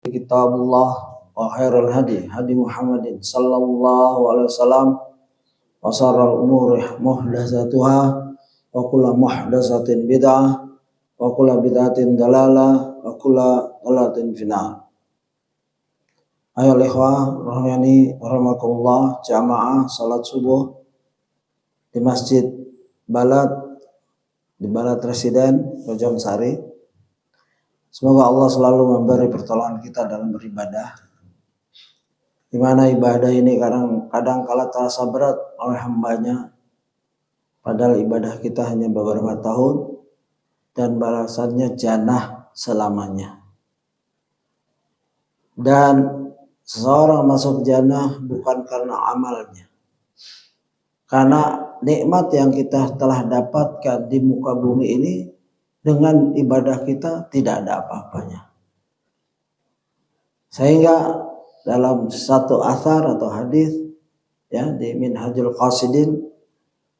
Kitabullah wa khairul hadi hadi Muhammadin sallallahu alaihi wasallam wa sharral umuri muhdatsatuha wa kullu muhdatsatin bid'ah wa kullu bid'atin dalalah wa kullu dalalatin finnar. Ayo ikhwah rahimani rahimakumullah, jamaah salat subuh di Masjid Balad di Balad Residen Bojong Sari. Semoga Allah selalu memberi pertolongan kita dalam beribadah, di mana ibadah ini kadang kala terasa berat oleh hambanya, padahal ibadah kita hanya beberapa tahun dan balasannya jannah selamanya. Dan seseorang masuk jannah bukan karena amalnya, karena nikmat yang kita telah dapatkan di muka bumi ini dengan ibadah kita tidak ada apa-apanya. Sehingga dalam satu athar atau hadis ya di Minhajul Qasidin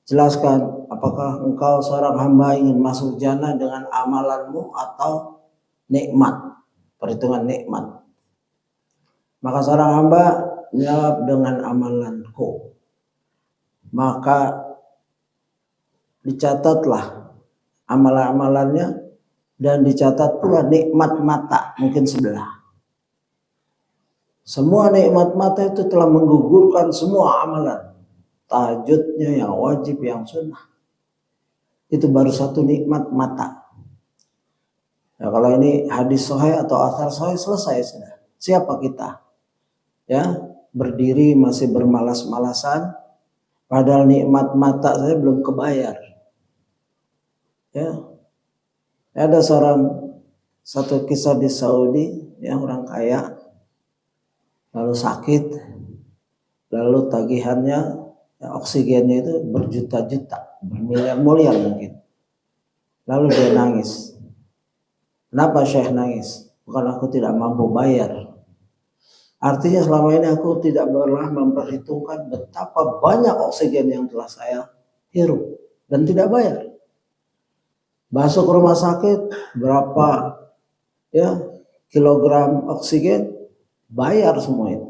jelaskan, apakah engkau seorang hamba ingin masuk jannah dengan amalanmu atau nikmat, perhitungan nikmat? Maka seorang hamba menjawab dengan amalanku. Maka dicatatlah amalan-amalannya dan dicatat pula nikmat mata, mungkin sebelah. Semua nikmat mata itu telah menggugurkan semua amalan, tahajudnya, yang wajib, yang sunnah. Itu baru satu nikmat mata. Nah, kalau ini hadis sahih atau athar sahih selesai sudah. Siapa kita? Ya, berdiri masih bermalas-malasan, padahal nikmat mata saya belum kebayar. Ya, ada satu kisah di Saudi, yang orang kaya lalu sakit, lalu tagihannya oksigennya itu berjuta-juta, bermiliar-miliar mungkin. Lalu dia nangis. Kenapa Syekh nangis? Bukan aku tidak mampu bayar. Artinya selama ini aku tidak pernah memperhitungkan betapa banyak oksigen yang telah saya hirup dan tidak bayar. Masuk rumah sakit berapa ya kilogram oksigen, bayar semua itu.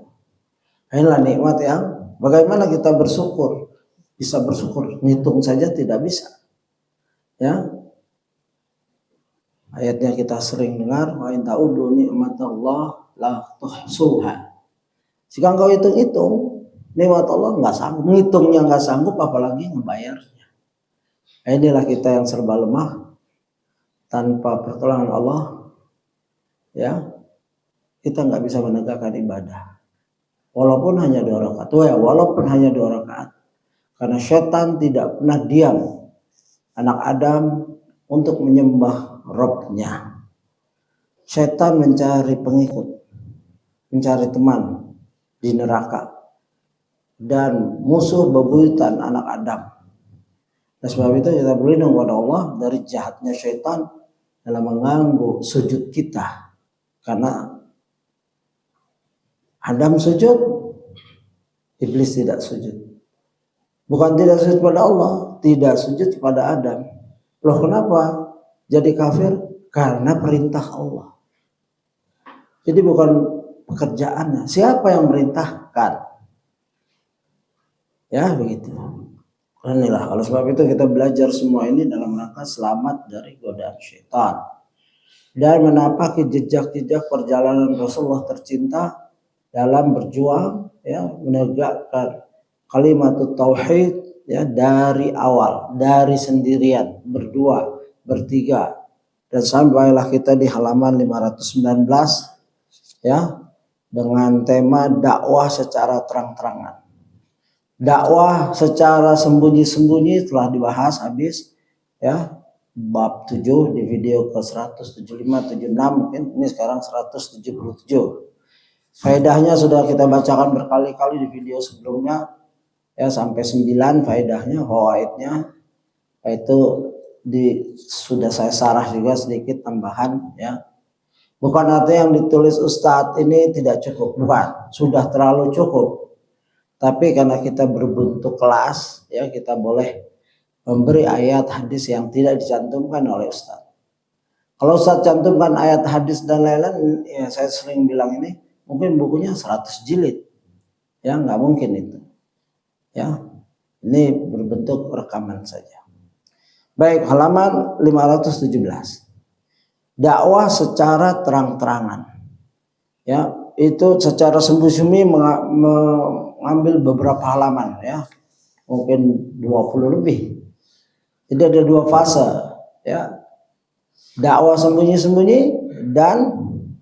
Inilah nikmat yang bagaimana kita bersyukur, bisa bersyukur, ngitung saja tidak bisa. Ya, ayatnya kita sering dengar, wa in ta'udu ni'matallah la tuhsuha. Jika engkau hitung-hitung nikmat Allah nggak sanggup, ngitungnya nggak sanggup, apalagi ngebayarnya. Inilah kita yang serba lemah. Tanpa pertolongan Allah, ya kita nggak bisa menegakkan ibadah. Walaupun hanya 2 rakaat, walaupun hanya 2 rakaat, karena setan tidak pernah diam, anak Adam, untuk menyembah Rabb-nya. Setan mencari pengikut, mencari teman di neraka, dan musuh bebuyutan anak Adam. Oleh sebab itu kita berlindung kepada Allah dari jahatnya setan dalam mengganggu sujud kita. Karena Adam sujud, iblis tidak sujud. Bukan tidak sujud pada Allah, tidak sujud pada Adam. Loh, kenapa jadi kafir? Karena perintah Allah. Jadi bukan pekerjaannya. Siapa yang merintahkan? Ya begitu. Inilah, oleh sebab itu kita belajar semua ini dalam rangka selamat dari godaan syaitan dan menapaki jejak-jejak perjalanan Rasulullah tercinta dalam berjuang, ya, menegakkan kalimat tauhid, ya, dari awal, dari sendirian, berdua, bertiga, dan sampailah kita di halaman 519, ya, dengan tema dakwah secara terang-terangan. Dakwah secara sembunyi-sembunyi telah dibahas habis, ya, bab 7 di video ke 175, 76, mungkin ini sekarang 177. Faedahnya sudah kita bacakan berkali-kali di video sebelumnya, ya, sampai 9 faedahnya, fawaidnya, itu sudah saya sarah juga sedikit tambahan, ya. Bukan artinya yang ditulis Ustadz ini tidak cukup, bukan, sudah terlalu cukup. Tapi karena kita berbentuk kelas, ya, kita boleh memberi ayat hadis yang tidak dicantumkan oleh Ustaz. Kalau saya cantumkan ayat hadis dan lain-lain, ya saya sering bilang ini mungkin bukunya 100 jilid, ya nggak mungkin itu, ya ini berbentuk rekaman saja. Baik, halaman 517. Dakwah secara terang-terangan, ya itu secara sembunyi-sembunyi mengambil beberapa halaman, ya mungkin 20 lebih. Jadi ada dua fase, ya dakwah sembunyi-sembunyi dan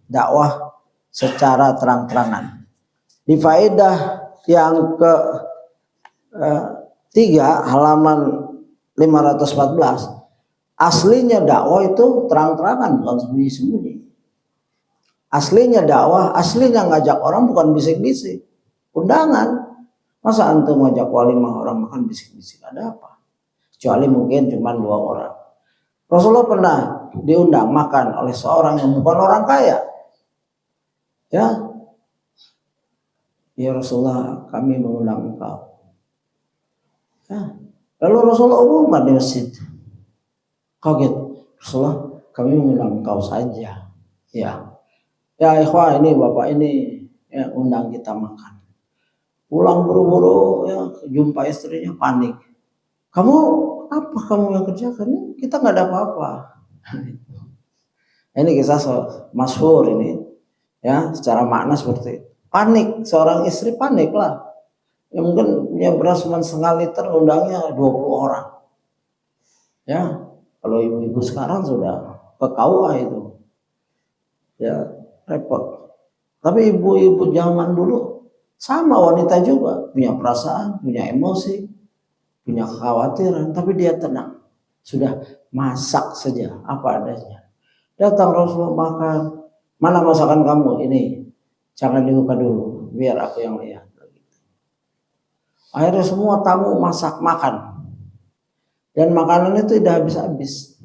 dakwah secara terang-terangan. Di faedah yang ke 3 halaman 514, aslinya dakwah itu terang-terangan, bukan sembunyi-sembunyi. Aslinya dakwah, aslinya ngajak orang bukan bisik-bisik, undangan. Masa antum ngajak walimah orang makan bisik-bisik, ada apa? Kecuali mungkin cuma 2 orang. Rasulullah pernah diundang makan oleh seorang yang bukan orang kaya. Ya Rasulullah, kami mengundang engkau. Ya. Lalu Rasulullah umumkan di masjid. Kaget, Rasulullah, kami mengundang engkau saja. Ya ikhwah, ini bapak ini ya, undang kita makan. Pulang buru-buru, ya jumpa istrinya panik. Kamu apa kamu yang kerjakan? Kita nggak ada apa-apa. Ini kisah masyhur ini, ya secara makna seperti itu. Panik, seorang istri panik lah. Ya mungkin punya beras cuma setengah liter, undangnya 20 orang. Ya, kalau ibu-ibu sekarang sudah ke KUA itu, ya repot. Tapi ibu-ibu zaman dulu sama, wanita juga punya perasaan, punya emosi, punya kekhawatiran, tapi dia tenang. Sudah masak saja apa adanya. Datang Rasulullah makan, mana masakan kamu ini? Jangan dibuka dulu, biar aku yang lihat. Akhirnya semua tamu masak makan, dan makanan itu tidak habis-habis,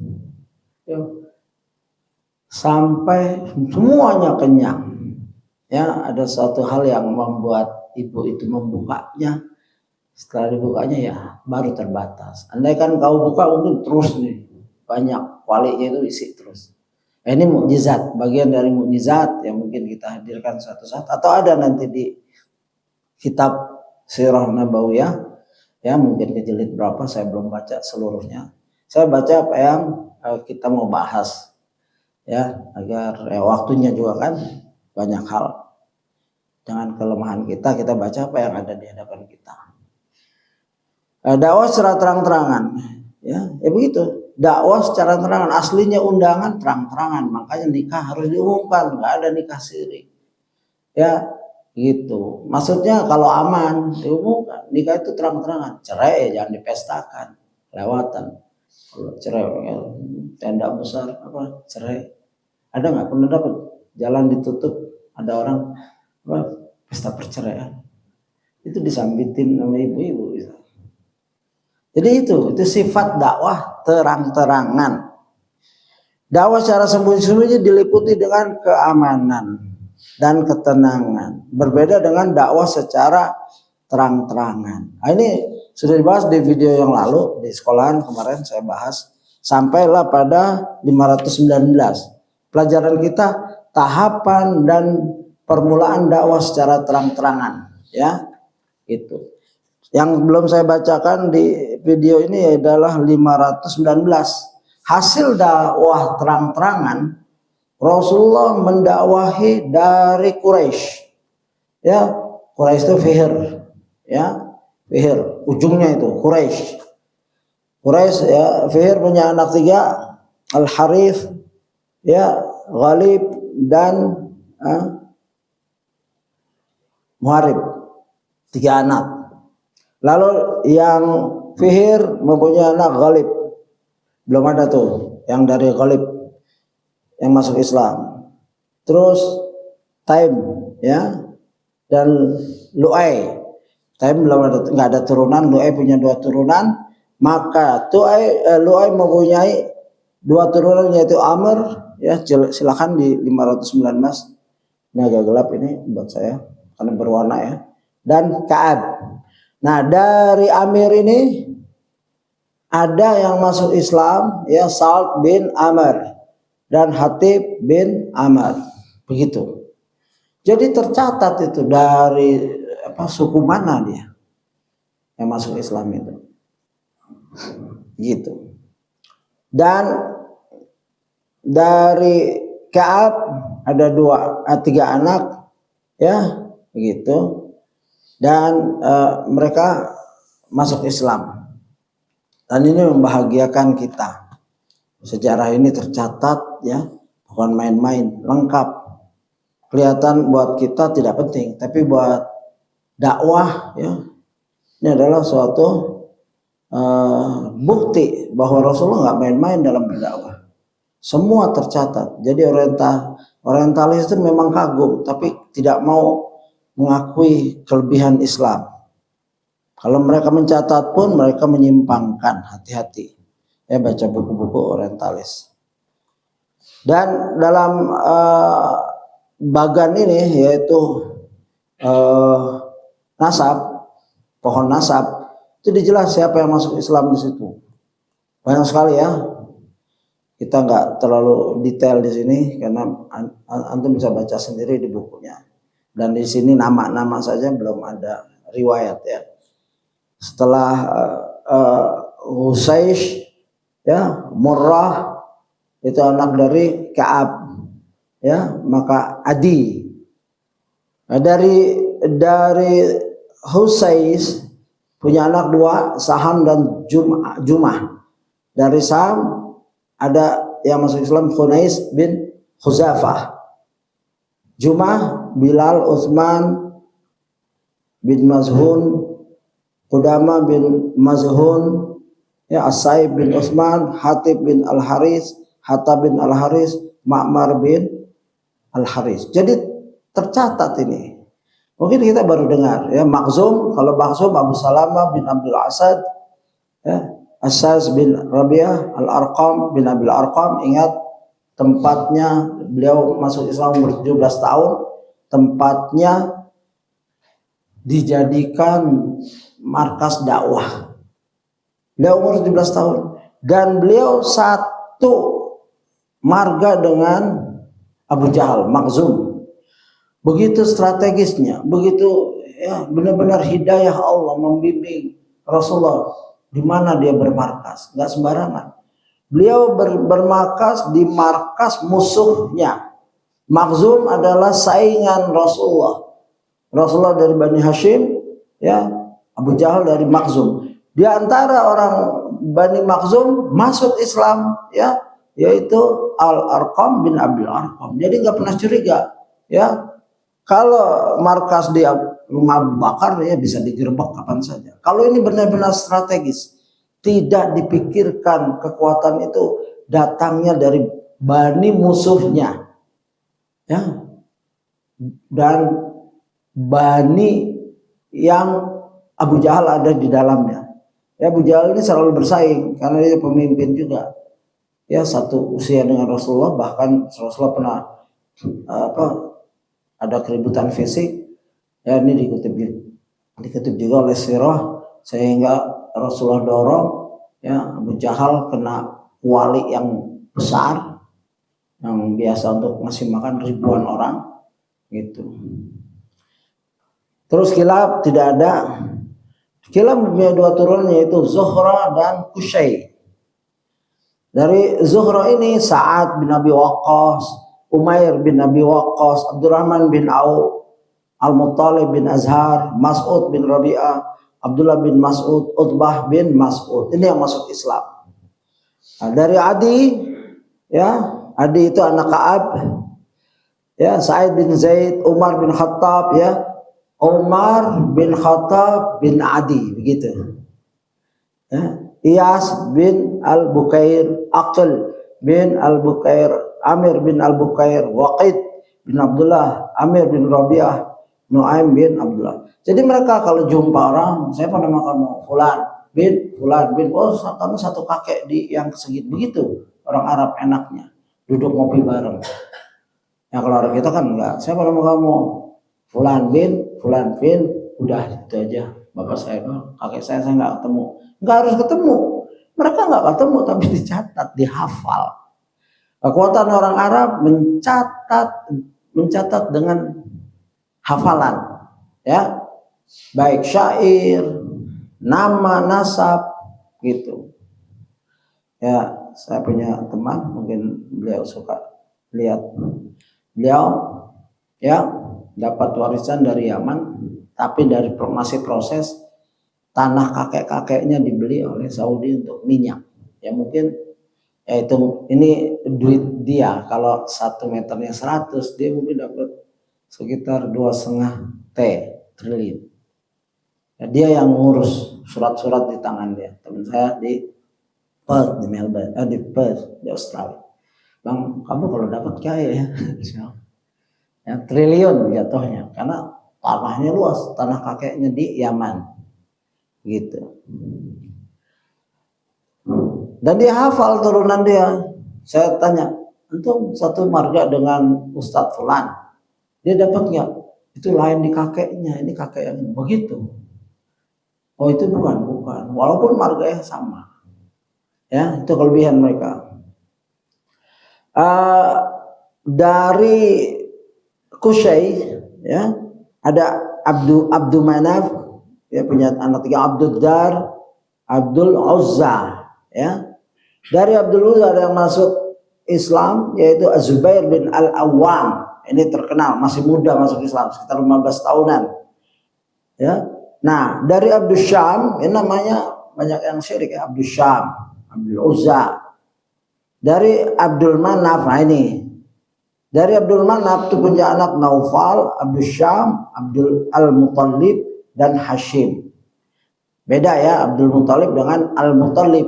sampai semuanya kenyang. Ya, ada suatu hal yang membuat ibu itu membukanya. Setelah dibukanya ya baru terbatas. Andai kan kau buka mungkin terus nih, banyak kualinya itu isi terus. Ini mukjizat, bagian dari mukjizat yang mungkin kita hadirkan suatu saat, atau ada nanti di kitab Sirah Nabawiyah, ya mungkin ke jilid berapa, saya belum baca seluruhnya. Saya baca apa yang kita mau bahas, ya agar waktunya juga kan banyak hal. Jangan kelemahan kita baca apa yang ada di hadapan kita. Dakwah secara terang-terangan, ya begitu. Dakwah secara terangan, aslinya undangan terang-terangan, makanya nikah harus diumumkan, nggak ada nikah siri, ya gitu. Maksudnya kalau aman diumumkan, nikah itu terang-terangan. Cerai jangan dipestakan, lewatan. Kalau cerai ya, tenda besar apa cerai, ada nggak pernah dapat jalan ditutup, ada orang apa pesta perceraian, itu disambitin sama ibu-ibu. Jadi itu sifat dakwah terang-terangan. Dakwah secara sembunyi-sembunyi diliputi dengan keamanan dan ketenangan. Berbeda dengan dakwah secara terang-terangan. Nah, ini sudah dibahas di video yang lalu, di sekolahan kemarin saya bahas. Sampailah pada 519. Pelajaran kita tahapan dan permulaan dakwah secara terang-terangan. Ya, itu. Yang belum saya bacakan di video ini adalah 519. Hasil dakwah terang-terangan, Rasulullah mendakwahi dari Quraisy. Ya, Quraisy itu Fihr. Ya, Fihr, ujungnya itu Quraisy. Quraisy ya, Fihr punya anak 3, Al-Harith, ya, Ghalib dan Muharib. 3 anak. Lalu yang Fihr mempunyai anak Ghalib. Belum ada tuh yang dari Ghalib yang masuk Islam. Terus Taim, ya, dan Lu'ay. Taim belum ada, nggak ada turunan. Lu'ay punya 2 turunan. Maka Lu'ay mempunyai 2 turunan, yaitu Amr. Ya, silakan di 519. Ini agak gelap ini buat saya karena berwarna ya. Dan Ka'ab. Nah, dari Amir ini ada yang masuk Islam, ya, Sa'd bin Amr. dan Hatib bin Amr. Begitu. Jadi tercatat itu dari suku mana dia yang masuk Islam itu. Gitu. Dan dari Ka'ab ada tiga anak, ya, begitu. Dan mereka masuk Islam. Dan ini membahagiakan kita. Sejarah ini tercatat, ya, bukan main-main, lengkap. Kelihatan buat kita tidak penting, tapi buat dakwah, ya, ini adalah suatu bukti bahwa Rasulullah nggak main-main dalam berdakwah. Semua tercatat. Jadi orientalis itu memang kagum, tapi tidak mau mengakui kelebihan Islam. Kalau mereka mencatat pun mereka menyimpangkan, hati-hati. Ya, baca buku-buku orientalis. Dan dalam bagan ini yaitu nasab, pohon nasab, itu dijelas siapa yang masuk Islam di situ. Banyak sekali, ya. Kita nggak terlalu detail di sini karena antum bisa baca sendiri di bukunya. Dan di sini nama-nama saja belum ada riwayat, ya. Setelah Husaysh, ya, Murrah itu anak dari Ka'ab, ya, maka Adi. Nah, dari Husaysh punya anak dua, Saham dan Jumah. Dari Saham ada yang masuk Islam, Khunais bin Khuzafah. Jumah, Bilal, Utsman bin Mazhun, Qudama bin Mazhun, ya, As-Saib bin Utsman, Hatib bin Al-Haris, Hatta bin Al-Haris, Ma'mar bin Al-Haris. Jadi tercatat ini. Mungkin kita baru dengar, ya, Makhzum. Kalau Makhzum, Abu Salamah bin Abdul Asad, ya, As-Saz bin Rabi'ah, Al-Arqam bin Abil Arqam. Ingat tempatnya, beliau masuk Islam umur 17 tahun. Tempatnya dijadikan markas dakwah. Beliau umur 17 tahun. Dan beliau satu marga dengan Abu Jahal, Makhzum. Begitu strategisnya, begitu, ya, benar-benar hidayah Allah membimbing Rasulullah di mana dia bermarkas, nggak sembarangan. Beliau bermarkas di markas musuhnya. Makhzum adalah saingan Rasulullah. Rasulullah dari Bani Hashim, ya, Abu Jahal dari Makhzum. Di antara orang Bani Makhzum masuk Islam, ya, yaitu Al-Arqam bin Abil Arqam. Jadi nggak pernah curiga, ya. Kalau markas di rumah Abu Bakar, ya, bisa digerebek kapan saja. Kalau ini benar-benar strategis, tidak dipikirkan kekuatan itu datangnya dari Bani musuhnya, ya, dan Bani yang Abu Jahal ada di dalamnya. Ya, Abu Jahal ini selalu bersaing karena dia pemimpin juga, ya, satu usia dengan Rasulullah. Bahkan Rasulullah pernah ada keributan fisik, ya, ini dikutip juga oleh Sirah, sehingga Rasulullah dorong, ya, Abu Jahal kena wali yang besar yang biasa untuk ngasih makan ribuan orang, gitu. Terus Kilab tidak ada. Kilab punya dua turun, yaitu Zuhra dan Qusay. Dari Zuhra ini Sa'ad bin Abi Waqqas, Umair bin Abi Waqqas, Abdurrahman bin Auf, Al-Muttalib bin Azhar, Mas'ud bin Rabi'ah, Abdullah bin Mas'ud, Utbah bin Mas'ud. Ini yang masuk Islam. Nah, dari Adi, ya, Adi itu anak Ka'ab, ya, Sa'id bin Zaid, Umar bin Khattab, ya, Umar bin Khattab bin Adi, begitu. Ya, Iyas bin Al-Bukair, Aqil bin Al-Bukair, Amir bin Al-Bukair, Waqid bin Abdullah, Amir bin Rabi'ah, Nuaim bin Abdullah. Jadi mereka kalau jumpa orang, siapa nama kamu? Fulan bin, oh, kamu satu kakek di yang segit. Begitu orang Arab enaknya, duduk ngopi bareng. Ya, kalau orang kita kan enggak. Siapa nama kamu? Fulan bin, udah itu aja. Bapak saya doang, kakek saya nggak ketemu. Nggak harus ketemu. Mereka nggak ketemu tapi dicatat, dihafal. Kekuatan orang Arab mencatat dengan hafalan, ya, baik syair, nama, nasab, gitu. Ya, saya punya teman, mungkin beliau suka lihat, beliau ya dapat warisan dari Yaman, tapi dari masih proses tanah kakek-kakeknya dibeli oleh Saudi untuk minyak. Ya mungkin ya itu, ini duit dia, kalau 1 meternya 100, dia mungkin dapat sekitar 2,5 triliun. Ya, dia yang ngurus surat-surat di tangan dia. Teman saya di Perth, di Melbourne, di Perth, di Australia. Bang, kamu kalau dapat kaya ya, ya triliun jatuhnya, karena tanahnya luas, tanah kakeknya di Yaman, gitu. Dan dia hafal turunan dia. Saya tanya, untuk satu marga dengan Ustadz Fulan, dia dapat nggak? Itu lain di kakeknya, ini kakek yang begitu. Oh itu bukan, walaupun marganya sama. Ya, itu kelebihan mereka. Dari Qusay, ya, ada Abdu Manaf, ya, punya anak 3, Abdul Dar, Abdul Uzza, ya. Dari Abdul Uzza ada yang masuk Islam, yaitu Az-Zubair bin Al-Awwam. Ini terkenal, masih muda masuk Islam, sekitar 15 tahunan. Ya. Nah, dari Abdul Syam, ini namanya banyak yang syirik, ya, Abdul Syam, Abdul Uzza. Dari Abdul Manaf, nah ini. Dari Abdul Manaf itu punya anak Naufal, Abdul Syam, Abdul Al-Muttalib, dan Hashim. Beda ya, Abdul Muttalib dengan Al-Muttalib.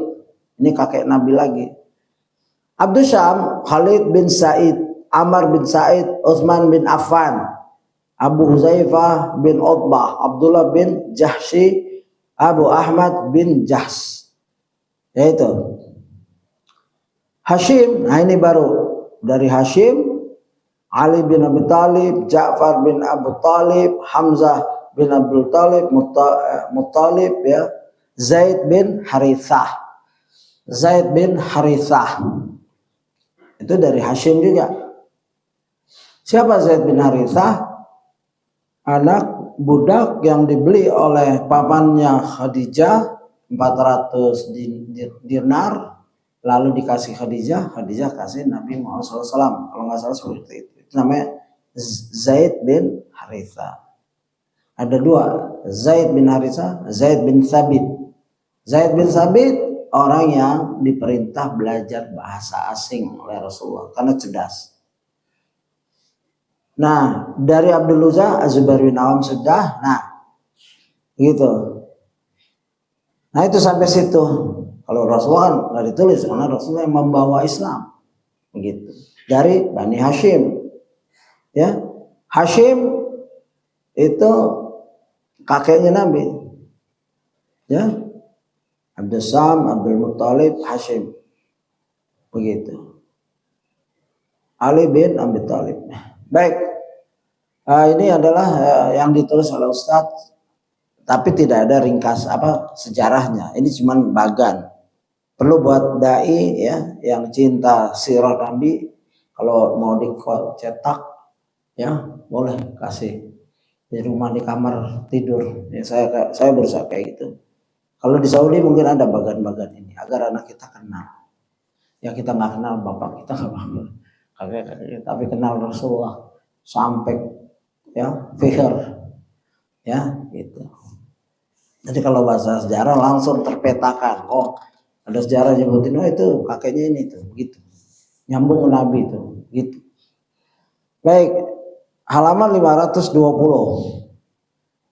Ini kakek Nabi lagi. Abdul Syam, Khalid bin Said, Amr bin Said, Utsman bin Affan, Abu Huzaifah bin Utbah, Abdullah bin Jahsy, Abu Ahmad bin Jahs. Yaitu Hashim, nah ini baru dari Hashim, Ali bin Abi Thalib, Ja'far bin Abu Thalib, Hamzah bin Abdul Thalib, Muttalib, ya, Zaid bin Harithah. Zaid bin Harithah itu dari Hashim juga. Siapa Zaid bin Harithah? Anak budak yang dibeli oleh pamannya Khadijah 400 dinar, lalu dikasih Khadijah kasih Nabi Muhammad SAW, kalau nggak salah seperti itu. Itu namanya Zaid bin Harithah. Ada 2, Zaid bin Harithah, Zaid bin Thabit. Zaid bin Thabit orang yang diperintah belajar bahasa asing oleh Rasulullah karena cerdas. Nah, dari Abdul Uzza, Az-Zubair bin Awam sudah. Nah, gitu. Nah, itu sampai situ. Kalau Rasulullah kan nggak ditulis, karena Rasulullah yang membawa Islam, begitu. Dari Bani Hashim, ya. Hashim itu kakeknya Nabi, ya. Abdul Sam, Abdul Muttalib, Hashim, begitu. Ali bin Abi Thalib. Baik, ini adalah yang ditulis oleh Ustadz, tapi tidak ada ringkas sejarahnya. Ini cuma bagan. Perlu buat dai, ya, yang cinta sirah Nabi, kalau mau dicetak, ya boleh kasih di rumah, di kamar tidur. Ya, saya berusaha kayak gitu. Kalau di Saudi mungkin ada bagan-bagan ini agar anak kita kenal. Ya kita nggak kenal bapak kita nggak apa-apa, tapi kenal Rasulullah sampai, ya, fikir, ya, gitu. Jadi kalau bahasa sejarah langsung terpetakan. Oh, ada sejarah nyebutin, oh itu kakeknya ini tuh, gitu. Nyambung ke Nabi itu, gitu. Baik, halaman 520.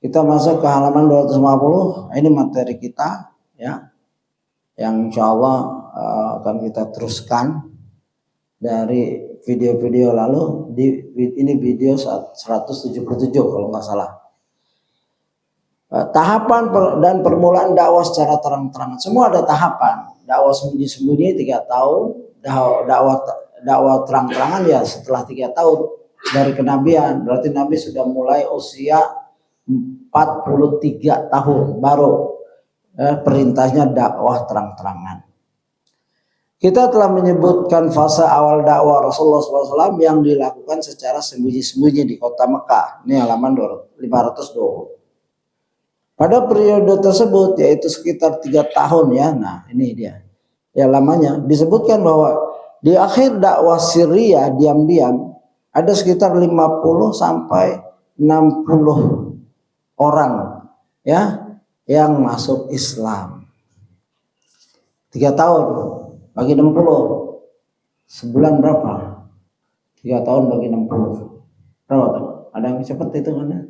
Kita masuk ke halaman 250. Ini materi kita, ya, yang insya Allah akan kita teruskan dari video-video lalu. Ini video 177 kalau nggak salah. Tahapan dan permulaan dakwah secara terang-terangan. Semua ada tahapan. Dakwah sembunyi-sembunyi 3 tahun, dakwah terang-terangan ya setelah 3 tahun dari kenabian. Berarti Nabi sudah mulai usia 43 tahun baru perintahnya dakwah terang-terangan. Kita telah menyebutkan fase awal dakwah Rasulullah SAW yang dilakukan secara sembunyi-sembunyi di kota Mekah. Ini halaman 520. Pada periode tersebut, yaitu sekitar 3 tahun ya. Nah ini dia. Ya lamanya disebutkan bahwa di akhir dakwah Syria diam-diam ada sekitar 50 sampai 60 orang ya yang masuk Islam. 3 tahun bagi 60, sebulan berapa? 3 tahun bagi 60 berapa tuh? Ada yang cepat itu kan ya?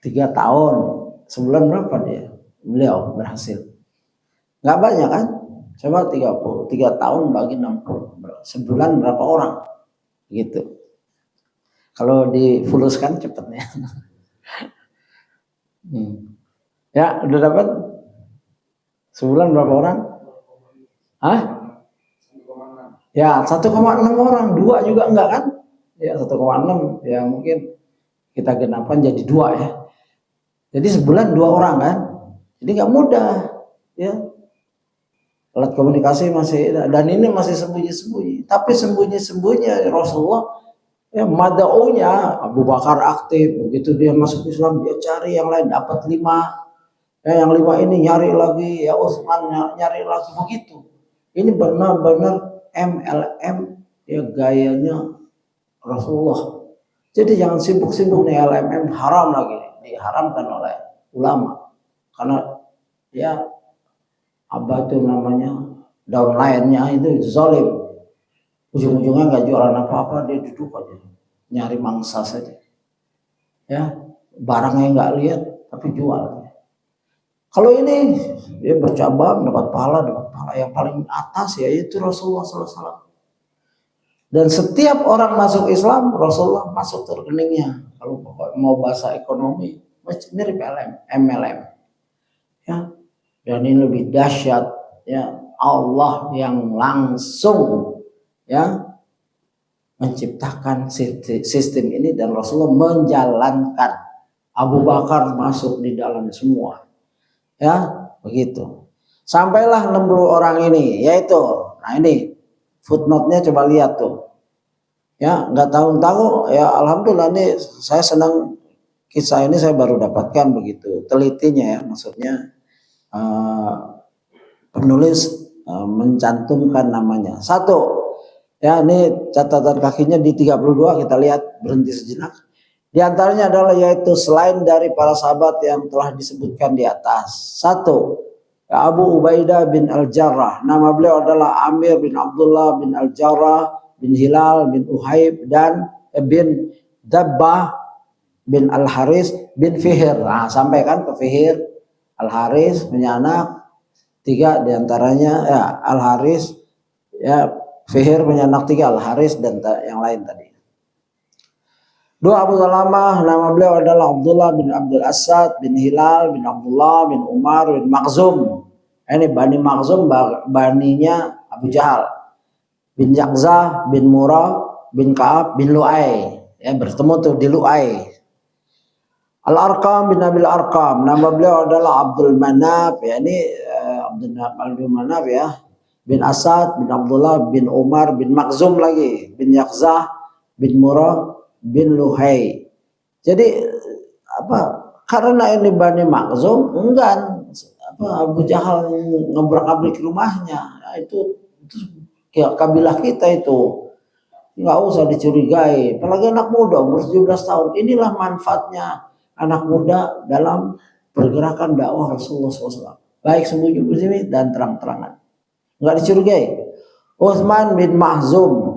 3 tahun sebulan berapa dia? Beliau berhasil. Nggak banyak kan? Coba 3 tahun bagi 60, sebulan berapa orang? Gitu. Kalau difuluskan cepatnya. Ya, udah dapat? Sebulan berapa orang? Hah? Ya, 1,6 orang. 2 juga enggak kan? Ya, 1,6. Ya, mungkin kita genapkan jadi 2 ya. Jadi sebulan 2 orang kan? Jadi nggak mudah. Ya. Alat komunikasi masih, dan ini masih sembunyi-sembunyi. Tapi sembunyi-sembunyi Rasulullah, ya madaunya Abu Bakar aktif. Begitu dia masuk Islam, dia cari yang lain, dapat 5. Ya, yang 5 ini nyari lagi, ya Utsman nyari lagi, begitu. Ini benar-benar MLM ya gayanya Rasulullah. Jadi jangan sibuk-sibuk nih LMM, haram lagi, diharamkan oleh ulama. Karena ya apa itu namanya, downline-nya itu zalim. Ujung-ujungnya nggak jualan apa-apa, dia duduk aja nyari mangsa saja. Ya, barangnya nggak lihat tapi jual. Kalau ini dia bercabang, dapat pahala yang paling atas yaitu Rasulullah SAW. Dan setiap orang masuk Islam, Rasulullah masuk ke rekeningnya. Kalau mau bahasa ekonomi, mirip MLM. Ya, dan ini lebih dahsyat. Ya, Allah yang langsung ya menciptakan sistem ini dan Rasulullah menjalankan. Abu Bakar masuk di dalam semua. Ya, begitu. Sampailah 60 orang ini, yaitu, nah ini footnote-nya coba lihat tuh. Ya, nggak tahu-tahu ya, alhamdulillah ini saya senang kisah ini saya baru dapatkan begitu telitinya ya, maksudnya penulis mencantumkan namanya. 1, ya ini catatan kakinya di 32, kita lihat, berhenti sejenak. Di antaranya adalah yaitu selain dari para sahabat yang telah disebutkan di atas. 1, Abu Ubaidah bin Al-Jarrah. Nama beliau adalah Amir bin Abdullah bin Al-Jarrah bin Hilal bin Uhaib dan bin Dabbah bin Al-Haris bin Fihr. Nah, sampaikan ke Fihr. Al-Haris punya anak 3, diantaranya ya Al-Haris, ya Fihr punya anak 3, Al-Haris dan yang lain tadi. 2, Abu Salamah, nama beliau adalah Abdullah bin Abdul Asad bin Hilal bin Abdullah bin Umar bin Makhzum. Ini Bani Makhzum, baninya Abu Jahal. Bin Yakzah bin Murrah bin Ka'ab bin Lu'ay. Ya, bertemu tuh di Lu'ay. Al-Arqam bin Abil Arqam, nama beliau adalah Abdul Manaf. Ya, ini Abdul Manaf ya. Bin Asad bin Abdullah bin Umar bin Makhzum lagi. Bin Yakzah bin Murrah bin Luhai. Jadi apa? Karena ini Bani Makhzum, enggan Abu Jahal ngebrak-abrik rumahnya. Nah, itu ya, kabilah kita itu nggak usah dicurigai. Apalagi anak muda umur 17 tahun. Inilah manfaatnya anak muda dalam pergerakan dakwah Rasulullah SAW. Baik sembunyi-sembunyi dan terang-terangan. Nggak dicurigai. Utsman bin Mahzun.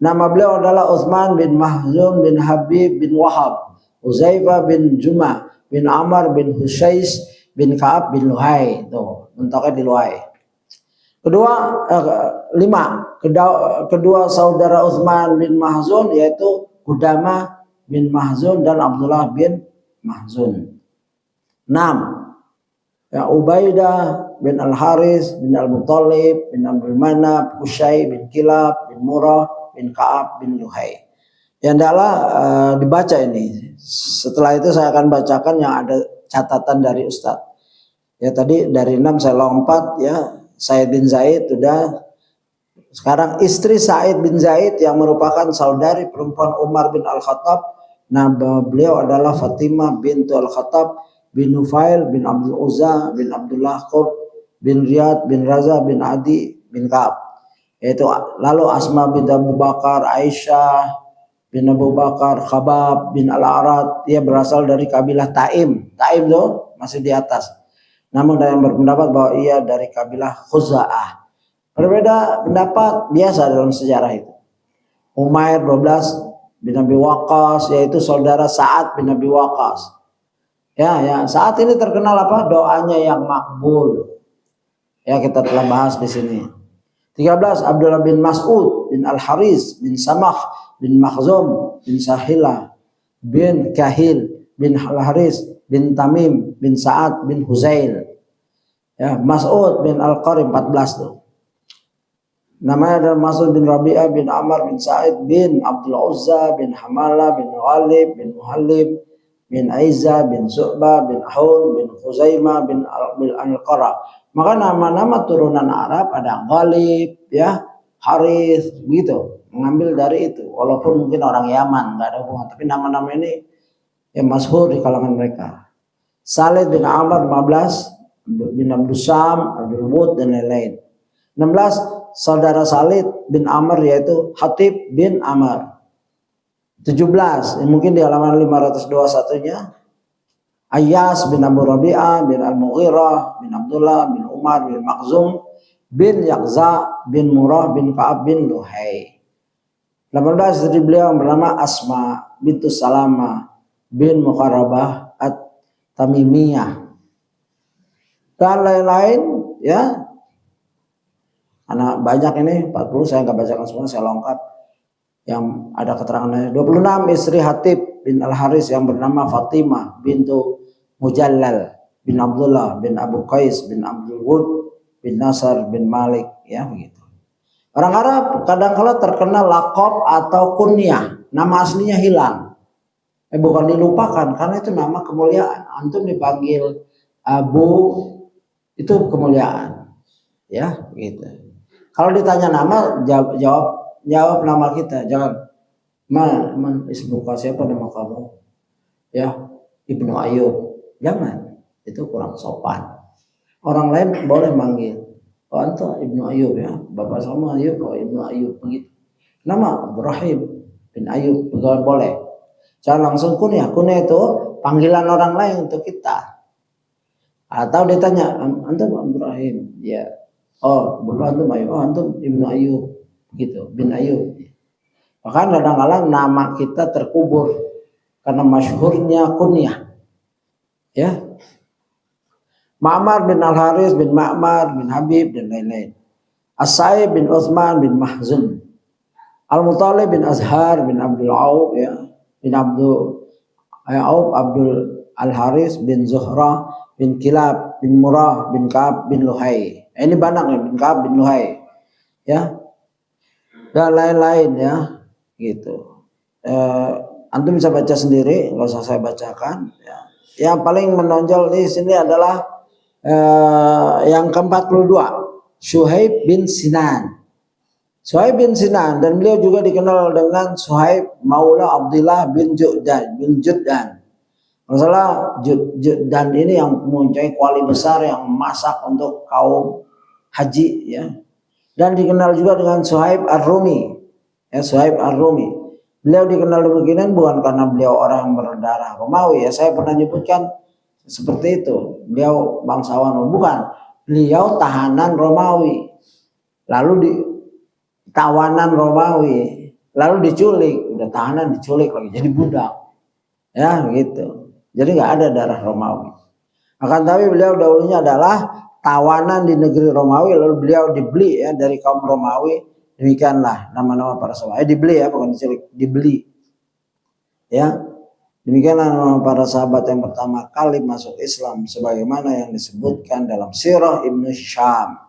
Nama beliau adalah Utsman bin Mahzun bin Habib bin Wahab, Uzaifah bin Jumah bin Amr bin Husays bin Ka'ab bin Luhai. Tuh, mentoknya di Luhai. Kedua saudara Utsman bin Mahzun yaitu Qudamah bin Mahzun dan Abdullah bin Mahzun. 6, ya Ubaidah bin Al-Haris bin Al-Muttalib bin Abdul Manaf, Qusay bin Kilab bin Murrah bin Ka'ab bin Luhai. Yang adalah dibaca ini. Setelah itu saya akan bacakan yang ada catatan dari Ustadz. Ya tadi dari 6 saya lompat ya. Said bin Zaid sudah. Sekarang istri Said bin Zaid yang merupakan saudari perempuan Umar bin Al-Khattab, nama beliau adalah Fatimah bintu Al-Khattab bin Nufail bin Abdul Uzza bin Abdullah Qurt bin Riyad bin Raza bin Adi bin Ka'ab. Yaitu lalu Asma bin Abu Bakar, Aisyah bin Abu Bakar, Khabab bin Al-Arad, dia berasal dari kabilah Taim. Taim tuh masih di atas. Namun ada yang berpendapat bahwa ia dari kabilah Khuza'ah. Berbeda pendapat biasa dalam sejarah itu. Umair 12 bin Abi Waqqas, yaitu saudara Sa'ad bin Abi Waqqas. Ya, saat ini terkenal apa? Doanya yang makbul. Ya, kita telah bahas di sini. 13 Abdullah bin Mas'ud bin Al-Haris bin Samah bin Makhzum bin Sahilah bin Kahil bin Al-Haris bin Tamim bin Sa'ad bin Huzail. Ya, Mas'ud bin Al-Qarim 14 tuh. Namanya adalah Mas'ud bin Rabi'ah bin Amr bin Sa'id bin Abdul Uzza bin Hamala bin Ghalib bin Muhallib bin Aiza bin Su'bah bin Ahun bin Khuzaimah bin Al-Qara. Maka nama-nama turunan Arab ada Ghalib, ya, Harith, gitu. Mengambil dari itu. Walaupun mungkin orang Yaman, nggak ada hubungan. Tapi nama-nama ini yang masyhur di kalangan mereka. Salid bin Amr 15 bin Abdul Sam, Abdul Wud dan lain-lain. 16 saudara Salid bin Amr yaitu Hatib bin Amr. 17 mungkin di halaman 521-nya Ayyas bin Abu Rabi'ah bin Al-Mughirah bin Abdullah bin Umar bin Makhzum bin Yaqza bin Murrah bin Ka'ab bin Luhai. 18 istri beliau bernama Asma bintu Salama bin Muqarrabah At-Tamimiyah dan lain-lain, ya. Anak banyak ini 40, saya nggak bacakan semua, saya lengkap yang ada keterangannya. 26 istri Hatib bin Al-Haris yang bernama Fatimah bintu Mujallal bin Abdullah bin Abu Qais bin Abdul Wud bin Nasr bin Malik, ya begitu. Orang Arab kadang-kala terkena lakop atau kunyah, nama aslinya hilang. Bukan dilupakan, karena itu nama kemuliaan. Antum dipanggil Abu itu kemuliaan, ya gitu. Kalau ditanya nama, jawab nama kita, jangan man ismuka, siapa nama kamu? Ya, Ibnu Ayub. Jangan, itu kurang sopan. Orang lain boleh manggil, oh antum Ibnu Ayub, ya, bapak sama Ayub, oh Ibnu Ayub begitu. Nama Ibrahim bin Ayub boleh. Jangan langsung kunyah. Kunyah itu panggilan orang lain untuk kita. Atau ditanya, antum Ibrahim, ya. Oh, bapak antum Ayub, oh antum Ibnu Ayub, gitu, bin Ayub. Bahkan kadang-kadang nama kita terkubur karena masyhurnya kunyah, ya. Ma'mar bin Al-Haris bin Ma'mar bin Habib dan lain-lain. As-Sa'ib bin Utsman bin Mahzun. Al-Muttalib bin Azhar bin Abdul Auf, ya, bin Abdul Auf Abdul Al-Haris bin Zuhra bin Kilab bin Murrah bin Ka'ab bin Luhai. Ini banyak ya, bin Ka'ab bin Luhai, ya, dan lain-lain, ya, gitu. Antum bisa baca sendiri, nggak usah saya bacakan. Ya. Yang paling menonjol di sini adalah yang ke-42, Suhaib bin Sinan. Suhaib bin Sinan, dan beliau juga dikenal dengan Suhaib Maula Abdullah bin Juddan. Masalah Juddan ini yang mempunyai kuali besar yang masak untuk kaum haji, ya. Dan dikenal juga dengan Suhaib Ar-Rumi, ya, Suhaib Ar-Rumi. Beliau dikenal demikian bukan karena beliau orang yang berdarah Romawi, ya, saya pernah nyebutkan seperti itu. Beliau bangsawan, bukan. Beliau tahanan Romawi, lalu tawanan Romawi, lalu diculik, udah tahanan diculik lagi jadi budak, ya gitu. Jadi nggak ada darah Romawi. Akan tapi beliau dahulunya adalah tawanan di negeri Romawi, lalu beliau dibeli, ya, dari kaum Romawi. Demikianlah nama-nama para sahabat. Dibeli, ya, bukan diculik, dibeli. Ya, demikianlah nama para sahabat yang pertama kali masuk Islam, sebagaimana yang disebutkan dalam Sirah Ibnu Syam.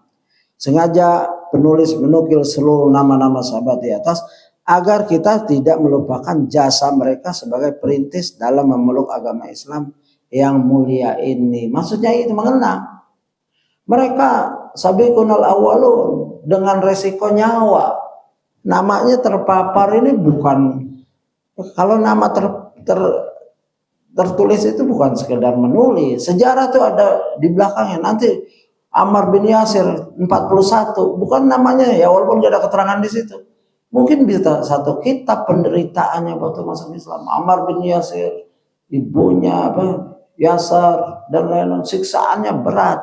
Sengaja penulis menukil seluruh nama-nama sahabat di atas agar kita tidak melupakan jasa mereka sebagai perintis dalam memeluk agama Islam yang mulia ini. Maksudnya itu mengenang mereka sabiqunal awwalun, dengan resiko nyawa. Namanya terpapar ini bukan, kalau nama tertulis itu bukan sekedar menulis. Sejarah itu ada di belakangnya. Nanti Ammar bin Yasir 41, bukan namanya ya, walaupun gak ada keterangan di situ. Mungkin bisa satu kitab penderitaannya waktu masuk Islam. Ammar bin Yasir, ibunya Yasar dan lain-lain, siksaannya berat.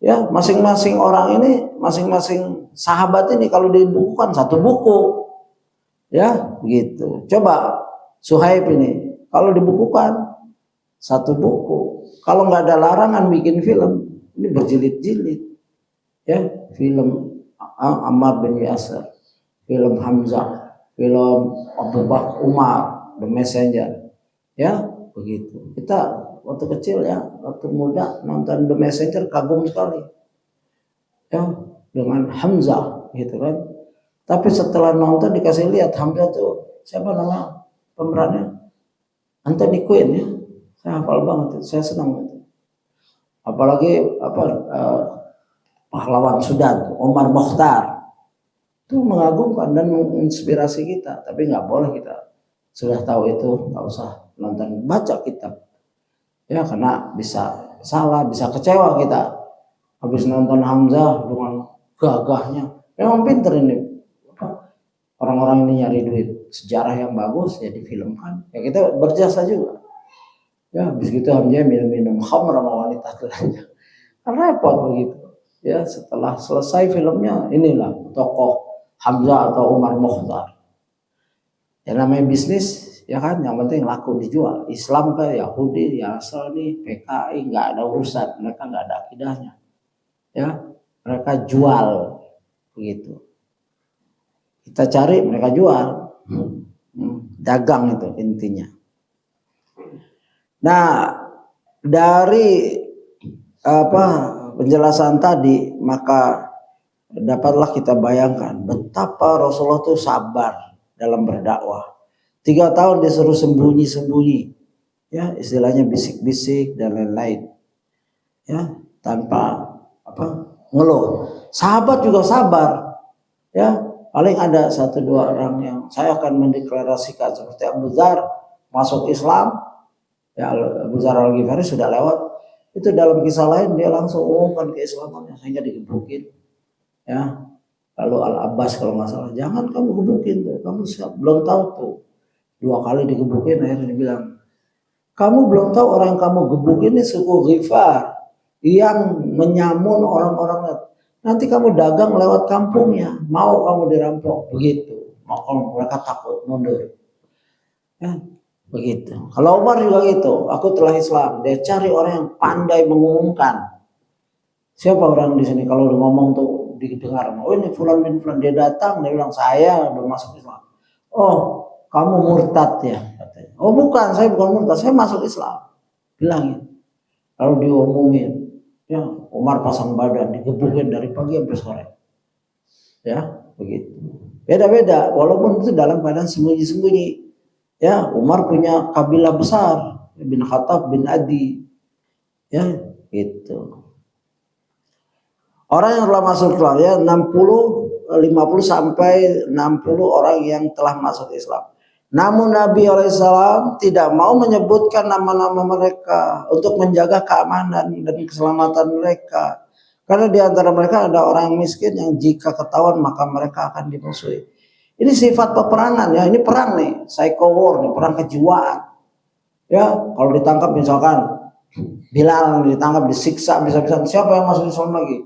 Ya, masing-masing orang ini, masing-masing sahabat ini kalau dibukukan satu buku. Ya, begitu. Coba Suhaib ini kalau dibukukan satu buku. Kalau nggak ada larangan bikin film, ini berjilid-jilid. Ya, film Ammar bin Yasir, film Hamzah, film Abu Bakar Umar, The Messenger. Ya, begitu. Kita waktu kecil ya, waktu muda nonton The Messenger kagum sekali. Ya, dengan Hamzah gitu kan. Tapi setelah nonton dikasih lihat Hamzah tuh siapa nama pemerannya? Anthony Quinn ya. Saya hafal banget, saya senang itu. Apalagi pahlawan Sudan, Omar Mokhtar. Itu mengagumkan dan menginspirasi kita, tapi nggak boleh kita sudah tahu itu nggak usah nonton, baca kitab. Ya, karena bisa salah, bisa kecewa kita. Habis nonton Hamzah dengan gagahnya. Memang pinter ini. Orang-orang ini nyari duit, sejarah yang bagus ya difilmkan. Ya kita berjasa juga. Ya, habis gitu Hamzah minum khamr sama wanita lainnya. Kan repot begitu. Ya, setelah selesai filmnya, inilah tokoh Hamzah atau Umar Mokhtar. Ya namanya bisnis, ya kan, yang penting laku dijual. Islam ke Yahudi, Nasrani, PKI nggak ada urusan, mereka nggak ada akidahnya. Ya, mereka jual begitu. Kita cari, mereka jual. Dagang itu intinya. Nah, dari penjelasan tadi, maka dapatlah kita bayangkan betapa Rasulullah itu sabar dalam berdakwah. 3 tahun disuruh sembunyi-sembunyi, ya istilahnya bisik-bisik dan lain-lain, ya tanpa ngeluh. Sahabat juga sabar, ya paling ada 1-2 orang yang saya akan mendeklarasikan seperti Abu Dzar masuk Islam, ya Abu Dzar Al-Ghifari sudah lewat. Itu dalam kisah lain dia langsung umumkan keislamannya sehingga digebukin. Ya, lalu Al-Abbas kalau nggak salah, jangan kamu gebukin tuh, kamu siap, belum tahu tuh. 2 kali digebukin, akhirnya dibilang, kamu belum tahu orang yang kamu gebukin ini suku Ghifar yang menyamun orang-orang. Nanti kamu dagang lewat kampungnya, mau kamu dirampok, begitu. Mau kalau mereka takut mundur. Ya, begitu. Kalau Umar juga gitu, aku telah Islam. Dia cari orang yang pandai mengumumkan. Siapa orang di sini kalau udah ngomong tuh didengar, oh ini Fulan bin Fulan, dia datang, dia bilang saya udah masuk Islam. Oh, kamu murtad ya katanya. Oh bukan, saya bukan murtad, saya masuk Islam. Bilangin. Lalu diumumin, ya Umar pasang badan, digebukin dari pagi sampai sore. Ya, begitu. Beda-beda, walaupun itu dalam keadaan sembunyi-sembunyi. Ya, Umar punya kabilah besar, bin Khattab bin Adi. Ya, gitu. Orang yang telah masuk Islam ya 50 sampai 60 orang yang telah masuk Islam. Namun Nabi alaihissalam tidak mau menyebutkan nama-nama mereka untuk menjaga keamanan dan keselamatan mereka. Karena di antara mereka ada orang miskin yang jika ketahuan maka mereka akan dimusuhi. Ini sifat peperangan ya, ini perang nih, psycho war nih, perang kejiwaan. Ya, kalau ditangkap misalkan Bilal ditangkap, disiksa, bisa-bisa siapa yang masuk Islam lagi?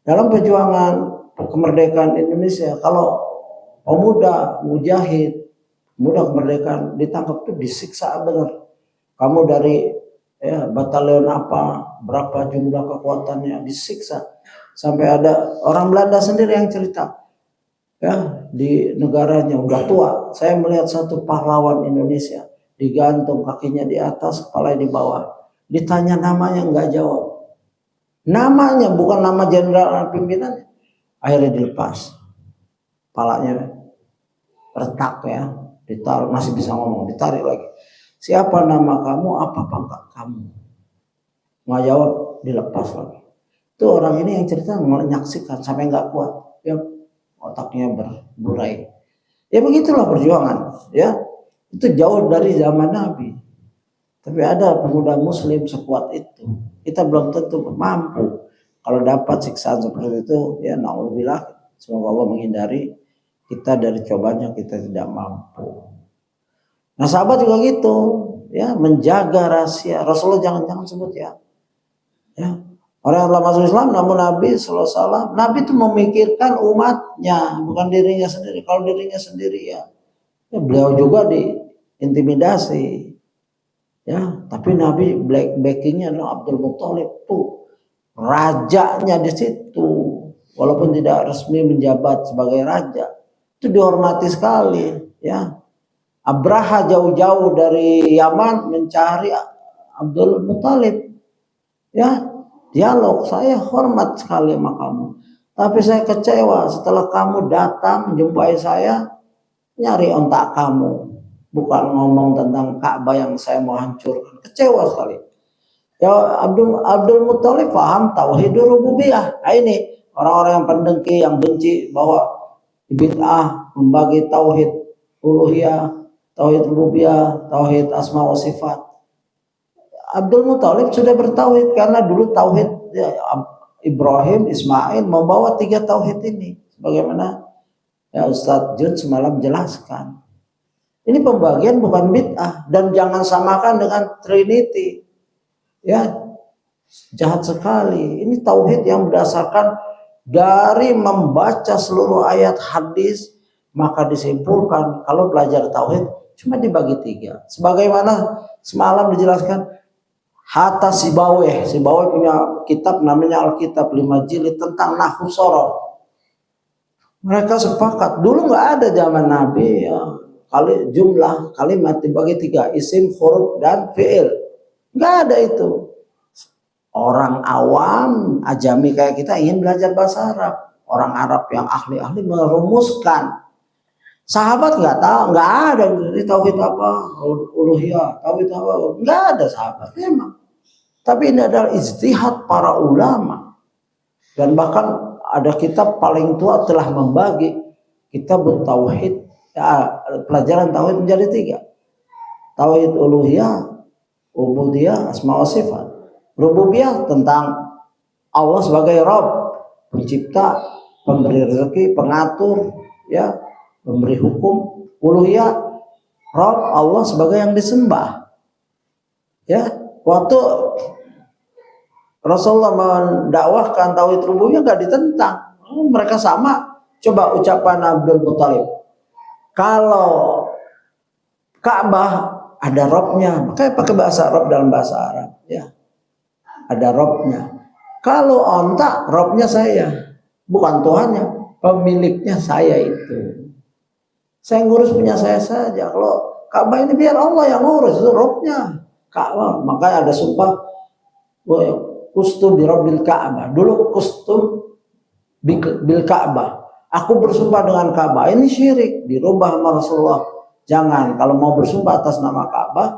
Dalam perjuangan kemerdekaan Indonesia, kalau pemuda mujahid, pemuda kemerdekaan ditangkap tuh disiksa benar. Kamu dari batalion apa, berapa jumlah kekuatannya, disiksa. Sampai ada orang Belanda sendiri yang cerita, ya di negaranya udah tua, saya melihat satu pahlawan Indonesia digantung kakinya di atas, kepala di bawah. Ditanya namanya nggak jawab. Namanya bukan nama jenderal pimpinannya. Akhirnya dilepas. Kepalanya retak ya, ditaruh, masih bisa ngomong, ditarik lagi. Siapa nama kamu, apa pangkat kamu? Nggak jawab, dilepas lagi. Itu orang ini yang cerita menyaksikan sampai nggak kuat, ya otaknya berburai. Ya begitulah perjuangan, ya itu jauh dari zaman Nabi. Tapi ada pemuda Muslim sekuat itu. Kita belum tentu mampu kalau dapat siksaan seperti itu. Ya naudzubillah, semoga Allah menghindari kita dari cobaan yang kita tidak mampu. Nah sahabat juga gitu, ya menjaga rahasia. Rasulullah jangan sebut ya. Orang yang telah masuk Islam, namun Nabi SAW, Nabi itu memikirkan umatnya, bukan dirinya sendiri. Kalau dirinya sendiri ya beliau juga diintimidasi. Ya, tapi Nabi backingnya adalah Abdul Muthalib tuh, rajanya di situ, walaupun tidak resmi menjabat sebagai raja, itu dihormati sekali. Ya, Abraha jauh-jauh dari Yaman mencari Abdul Muthalib. Ya, dialog, saya hormat sekali sama kamu, tapi saya kecewa setelah kamu datang menjumpai saya nyari ontak kamu, bukan ngomong tentang Ka'bah yang saya mau hancurkan. Kecewa sekali. Ya Abdul Muthalib paham tauhid rububiyah. Nah, ini orang-orang yang pendengki, yang benci bahwa bid'ah membagi tauhid uluhiyah, tauhid rububiyah, tauhid asma wa sifat. Abdul Muthalib sudah bertauhid karena dulu tauhid ya, Ibrahim, Ismail membawa 3 tauhid ini. Bagaimana ya Ustadz Jun semalam jelaskan. Ini pembagian bukan bid'ah, dan jangan samakan dengan Trinity. Ya, jahat sekali. Ini tauhid yang berdasarkan dari membaca seluruh ayat hadis, maka disimpulkan kalau belajar tauhid cuma dibagi 3. Sebagaimana semalam dijelaskan Hatta Sibaweh punya kitab namanya Alkitab 5 jilid tentang nahwu sorof. Mereka sepakat dulu nggak ada zaman Nabi ya, jumlah kalimat dibagi 3, isim, huruf, dan fiil. Nggak ada itu. Orang awam, ajami kayak kita ingin belajar bahasa Arab. Orang Arab yang ahli-ahli merumuskan. Sahabat nggak tahu, nggak ada tauhid apa, uluhiyah, tauhid apa, nggak ada sahabat memang. Tapi ini adalah ijtihad para ulama, dan bahkan ada kitab paling tua telah membagi kitab tauhid, ya, pelajaran tauhid menjadi 3. Tauhid uluhiyah, ubudiyah, asma wa sifat. Rububiyah tentang Allah sebagai Rabb, pencipta, pemberi rezeki, pengatur, ya, pemberi hukum. Uluhiyah, Rabb Allah sebagai yang disembah. Ya, waktu Rasulullah mendakwahkan tauhid rububiyah nggak ditentang, mereka sama. Coba ucapan Abdul Muthalib, kalau Ka'bah ada Robnya, makanya pakai bahasa Rob dalam bahasa Arab, ya ada Robnya. Kalau onta, Robnya saya, bukan Tuhannya, pemiliknya saya itu. Saya ngurus punya saya saja. Kalau Ka'bah ini biar Allah yang ngurus, itu Robnya Ka'bah. Makanya ada sumpah, kustu bi rabbil Ka'bah. Dulu kustu bil Ka'bah. Aku bersumpah dengan Ka'bah. Ini syirik, dirubah sama Rasulullah. Jangan, kalau mau bersumpah atas nama Ka'bah,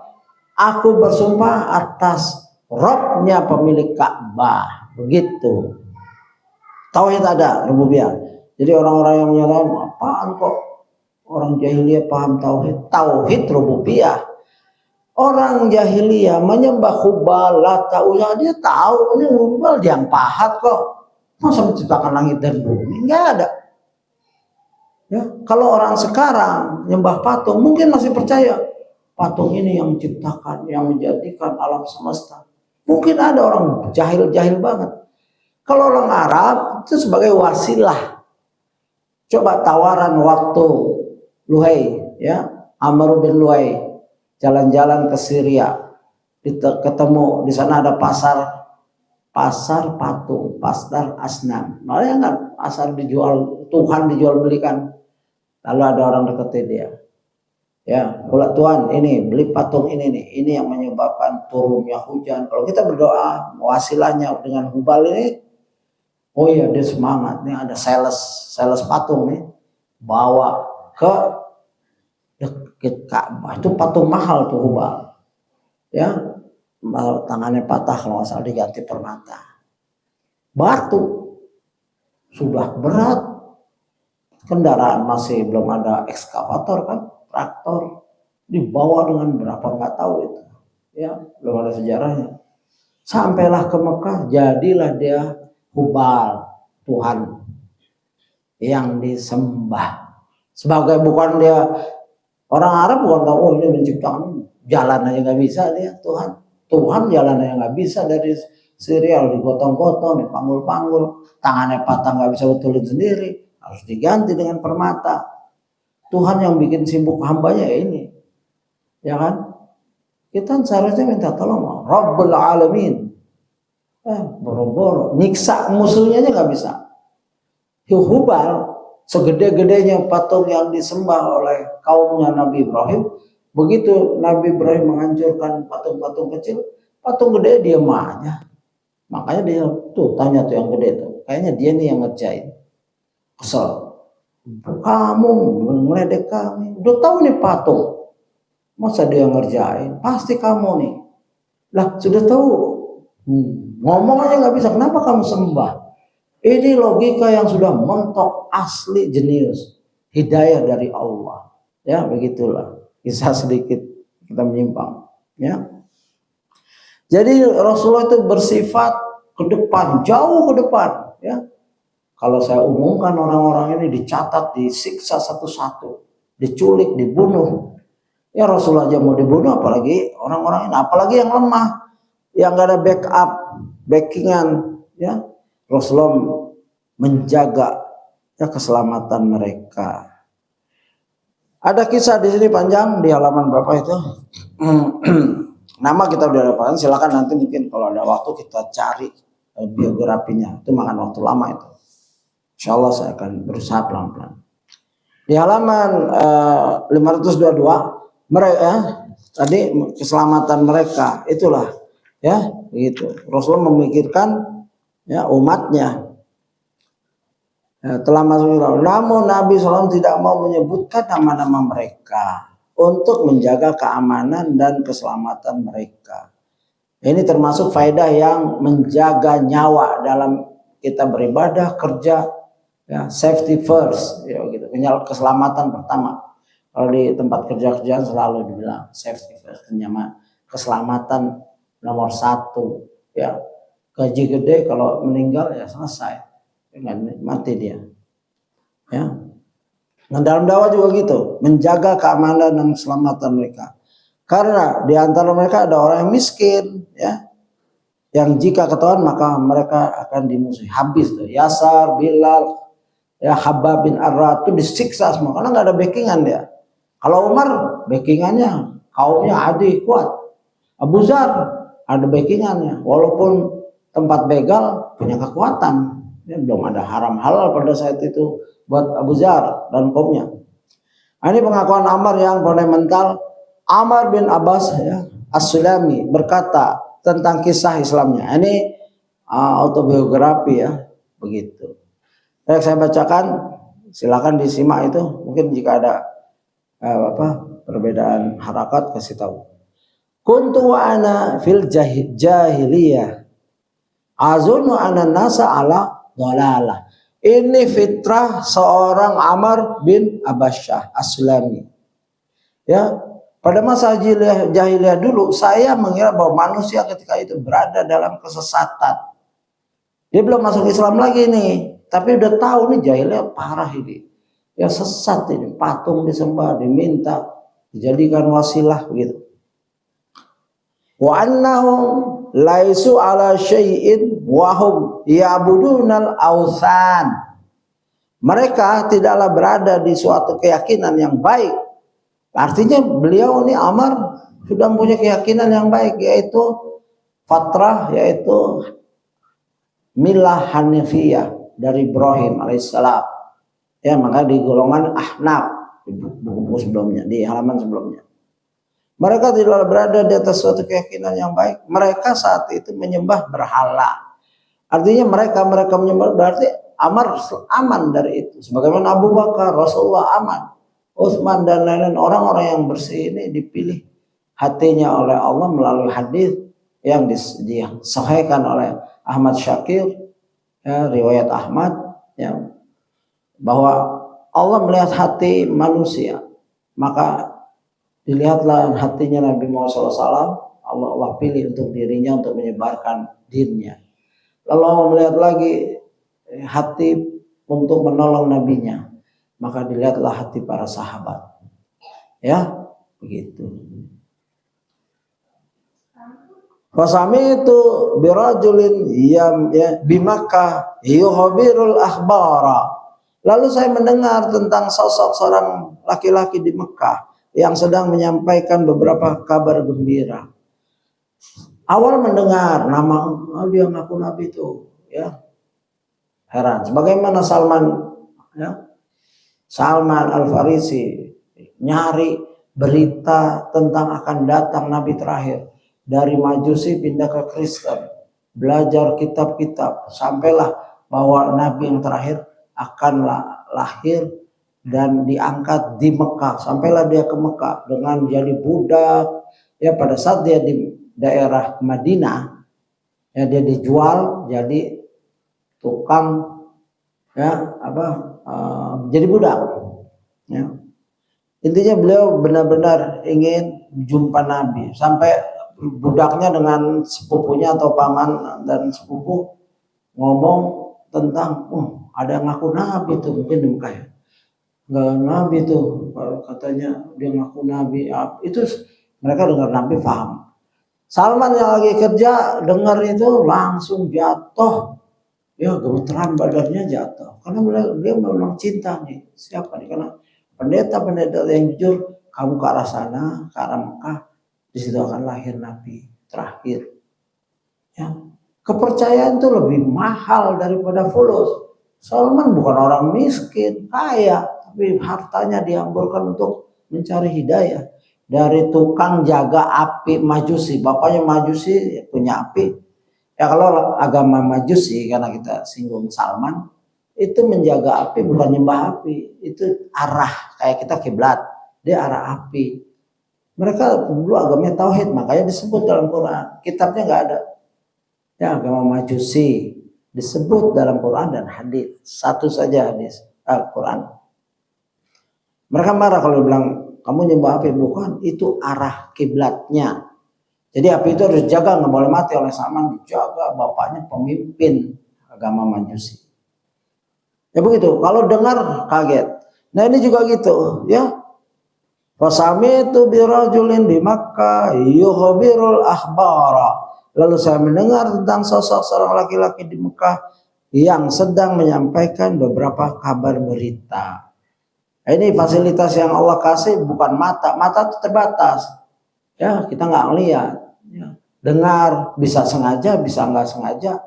aku bersumpah atas Robnya pemilik Ka'bah. Begitu. Tauhid ada, rububiyah. Jadi orang-orang yang menyatakan, apaan kok orang jahiliyah paham tauhid? Tauhid rububiyah. Orang jahiliyah menyembah Hubal, Lata, Uzza, dia tahu ini Hubal yang pahat kok. Masa menciptakan langit dan bumi? Enggak ada. Ya, kalau orang sekarang nyembah patung, mungkin masih percaya patung ini yang menciptakan, yang menjadikan alam semesta. Mungkin ada orang jahil banget. Kalau orang Arab itu sebagai wasilah. Coba tawaran waktu Luhai, ya, Amr bin Luhai jalan-jalan ke Syria, ketemu di sana ada pasar patung, pasar asnam. Malah kan pasar dijual, Tuhan dijual belikan. Lalu ada orang deketin dia. Ya, pula Tuhan ini beli patung ini nih, ini yang menyebabkan turunnya hujan. Kalau kita berdoa wasilahnya dengan Hubal ini, oh iya dia semangat nih, ada sales patung nih, bawa ke dekat Ka'bah. Itu patung mahal tuh Hubal. Ya, tangannya patah kalau nggak salah, diganti permata. batu, sudah berat, kendaraan masih belum ada ekskavator kan, traktor, dibawa dengan berapa nggak tahu itu, ya belum ada sejarahnya. Sampailah ke Mekah, jadilah dia Hubal, Tuhan yang disembah. Sebagai bukan dia orang Arab, bukan tahu oh ini menciptakan jalan aja nggak bisa dia Tuhan jalan aja nggak bisa, dari serial digotong-gotong, dipanggul-panggul, tangannya patah nggak bisa betulin sendiri, harus diganti dengan permata. Tuhan yang bikin sibuk hambanya ini, ya kan? Kita seharusnya minta tolong Rabbul Alamin. Boro-boro nyiksa musuhnya aja nggak bisa. Hubal segede-gedenya patung yang disembah oleh kaumnya Nabi Ibrahim. Begitu Nabi Ibrahim menghancurkan patung-patung kecil, patung gede dia aja. Makanya dia tuh tanya tuh yang gede tuh, kayaknya dia nih yang ngerjain. Kesel. Kamu meledek kami. Udah tahu nih patung, masa dia ngerjain? Pasti kamu nih. Lah sudah tahu, ngomong aja nggak bisa. Kenapa kamu sembah? Ini logika yang sudah mentok, asli, jenius, hidayah dari Allah. Ya begitulah. Kisah sedikit kita menyimpang. Ya. Jadi Rasulullah itu bersifat ke depan, jauh ke depan. Ya. Kalau saya umumkan orang-orang ini dicatat, disiksa satu-satu, diculik, dibunuh. Ya Rasulullah aja mau dibunuh, apalagi orang-orang ini, apalagi yang lemah, yang gak ada backup, backingan, ya. Rasulullah menjaga ya keselamatan mereka. Ada kisah di sini panjang di halaman berapa itu? Nama kita udah dapatkan, silakan nanti mungkin kalau ada waktu kita cari biografinya. Itu makan waktu lama itu. Insya Allah saya akan berusaha pelan-pelan. Di halaman 522 mereka tadi keselamatan mereka itulah ya begitu. Rasulullah memikirkan ya umatnya ya, telah masuk Islam. Namun Nabi SAW tidak mau menyebutkan nama-nama mereka untuk menjaga keamanan dan keselamatan mereka. Ini termasuk faedah yang menjaga nyawa dalam kita beribadah, kerja, ya, safety first, ya gitu. Keselamatan pertama. Kalau di tempat kerja-kerjaan selalu dibilang safety first, keselamatan nomor 1, ya. Gaji gede kalau meninggal ya selesai, mati dia. Ya. Nah dalam dakwah juga gitu, menjaga keamanan dan keselamatan mereka. Karena di antara mereka ada orang yang miskin, ya, yang jika ketahuan maka mereka akan dimusuhi habis tuh. Yasar, Bilal, ya Habab bin Arad itu disiksa semua karena nggak ada backingan dia. Kalau Umar backingannya kaumnya Adi kuat, Abu Zar ada backingannya, walaupun tempat begal punya kekuatan. Ya, belum ada haram halal pada saat itu buat Abu Zar dan kaumnya. Ini pengakuan Ammar yang fundamental. Ammar bin Abbas ya, As-Sulami berkata tentang kisah Islamnya. Ini autobiografi ya, begitu. Saya bacakan, silakan disimak itu. Mungkin jika ada perbedaan harakat kasih tahu. Kuntu wa ana fil jahiliyah azunnu anna nasa ala dhalalah. Ini fitrah seorang Ammar bin Abasyah As-Sulami. Ya, pada masa jahiliyah dulu saya mengira bahwa manusia ketika itu berada dalam kesesatan. Dia belum masuk Islam lagi nih, tapi udah tahu nih jahiliyah parah ini. Ya sesat ini, patung disembah, diminta, dijadikan wasilah begitu. Wa annahum laisu ala syai'in wa hum ya'budunal awthan. Mereka tidaklah berada di suatu keyakinan yang baik. Artinya beliau ini Ammar sudah punya keyakinan yang baik, yaitu fatrah, yaitu milah Hanifiyah dari Ibrahim alaihissalam. Ya, maka di golongan Ahnaf di buku sebelumnya, di halaman sebelumnya. Mereka tidak berada di atas suatu keyakinan yang baik. Mereka saat itu menyembah berhala. Artinya mereka menyembah, berarti Ammar aman dari itu. Sebagaimana Abu Bakar, Rasulullah aman. Utsman dan lain-lain orang-orang yang bersih ini dipilih hatinya oleh Allah melalui hadis yang disahihkan oleh Ahmad Syakir ya, riwayat Ahmad, ya, bahwa Allah melihat hati manusia, maka dilihatlah hatinya Nabi Muhammad SAW. Allah pilih untuk dirinya untuk menyebarkan dinnya. Lalu Allah melihat lagi hati untuk menolong nabinya, maka dilihatlah hati para sahabat. Ya, begitu. Fasami itu birajulin ya bimakkah yuhabirul akhbara. Lalu saya mendengar tentang sosok seorang laki-laki di Mekah yang sedang menyampaikan beberapa kabar gembira. Awal mendengar nama, dia ngaku nabi itu, ya, heran. Sebagaimana Salman, ya, Salman Al-Farisi nyari berita tentang akan datang nabi terakhir, dari Majusi pindah ke Kristen, belajar kitab-kitab, sampailah bahwa nabi yang terakhir akan lahir dan diangkat di Mekah. Sampailah dia ke Mekah dengan jadi budak. Ya, pada saat dia di daerah Madinah, ya, dia dijual jadi tukang, ya, jadi budak, ya. Intinya beliau benar-benar ingin jumpa Nabi, sampai budaknya dengan sepupunya atau paman dan sepupu ngomong tentang, ada yang ngaku Nabi tuh, mungkin di Mekah, ya. Nggak Nabi tuh, katanya dia ngaku Nabi. Itu mereka dengar Nabi paham. Salman yang lagi kerja dengar itu langsung jatuh, ya, gemeteran badannya jatuh, karena dia memang cinta nih. Siapa nih? Karena pendeta yang jujur, kamu ke arah sana, ke arah Mekah, di situ akan lahir Nabi terakhir. Ya, kepercayaan itu lebih mahal daripada fulus. Salman bukan orang miskin, kaya, tapi hartanya dihamburkan untuk mencari hidayah. Dari tukang jaga api Majusi, bapaknya Majusi punya api. Ya, kalau agama Majusi, karena kita singgung Salman, itu menjaga api bukan nyembah api, itu arah, kayak kita kiblat, dia arah api. Mereka dulu agamanya tauhid, makanya disebut dalam Quran. Kitabnya nggak ada. Ya, agama Majusi disebut dalam Quran dan hadis. Satu saja hadis Al-Quran. Mereka marah kalau bilang kamu nyembah api, bukan, itu arah kiblatnya. Jadi api itu harus dijaga, nggak boleh mati. Oleh Salman dijaga, bapaknya pemimpin agama Majusi. Ya begitu. Kalau dengar kaget. Nah ini juga gitu, ya. Fasami itu birajulin di Makkah yuhabirul akhbara. Lalu saya mendengar tentang sosok seorang laki-laki di Mekah yang sedang menyampaikan beberapa kabar berita. Nah, ini fasilitas yang Allah kasih, bukan mata. Mata itu terbatas. Ya, kita nggak ngelihat. Ya. Dengar bisa sengaja, bisa nggak sengaja.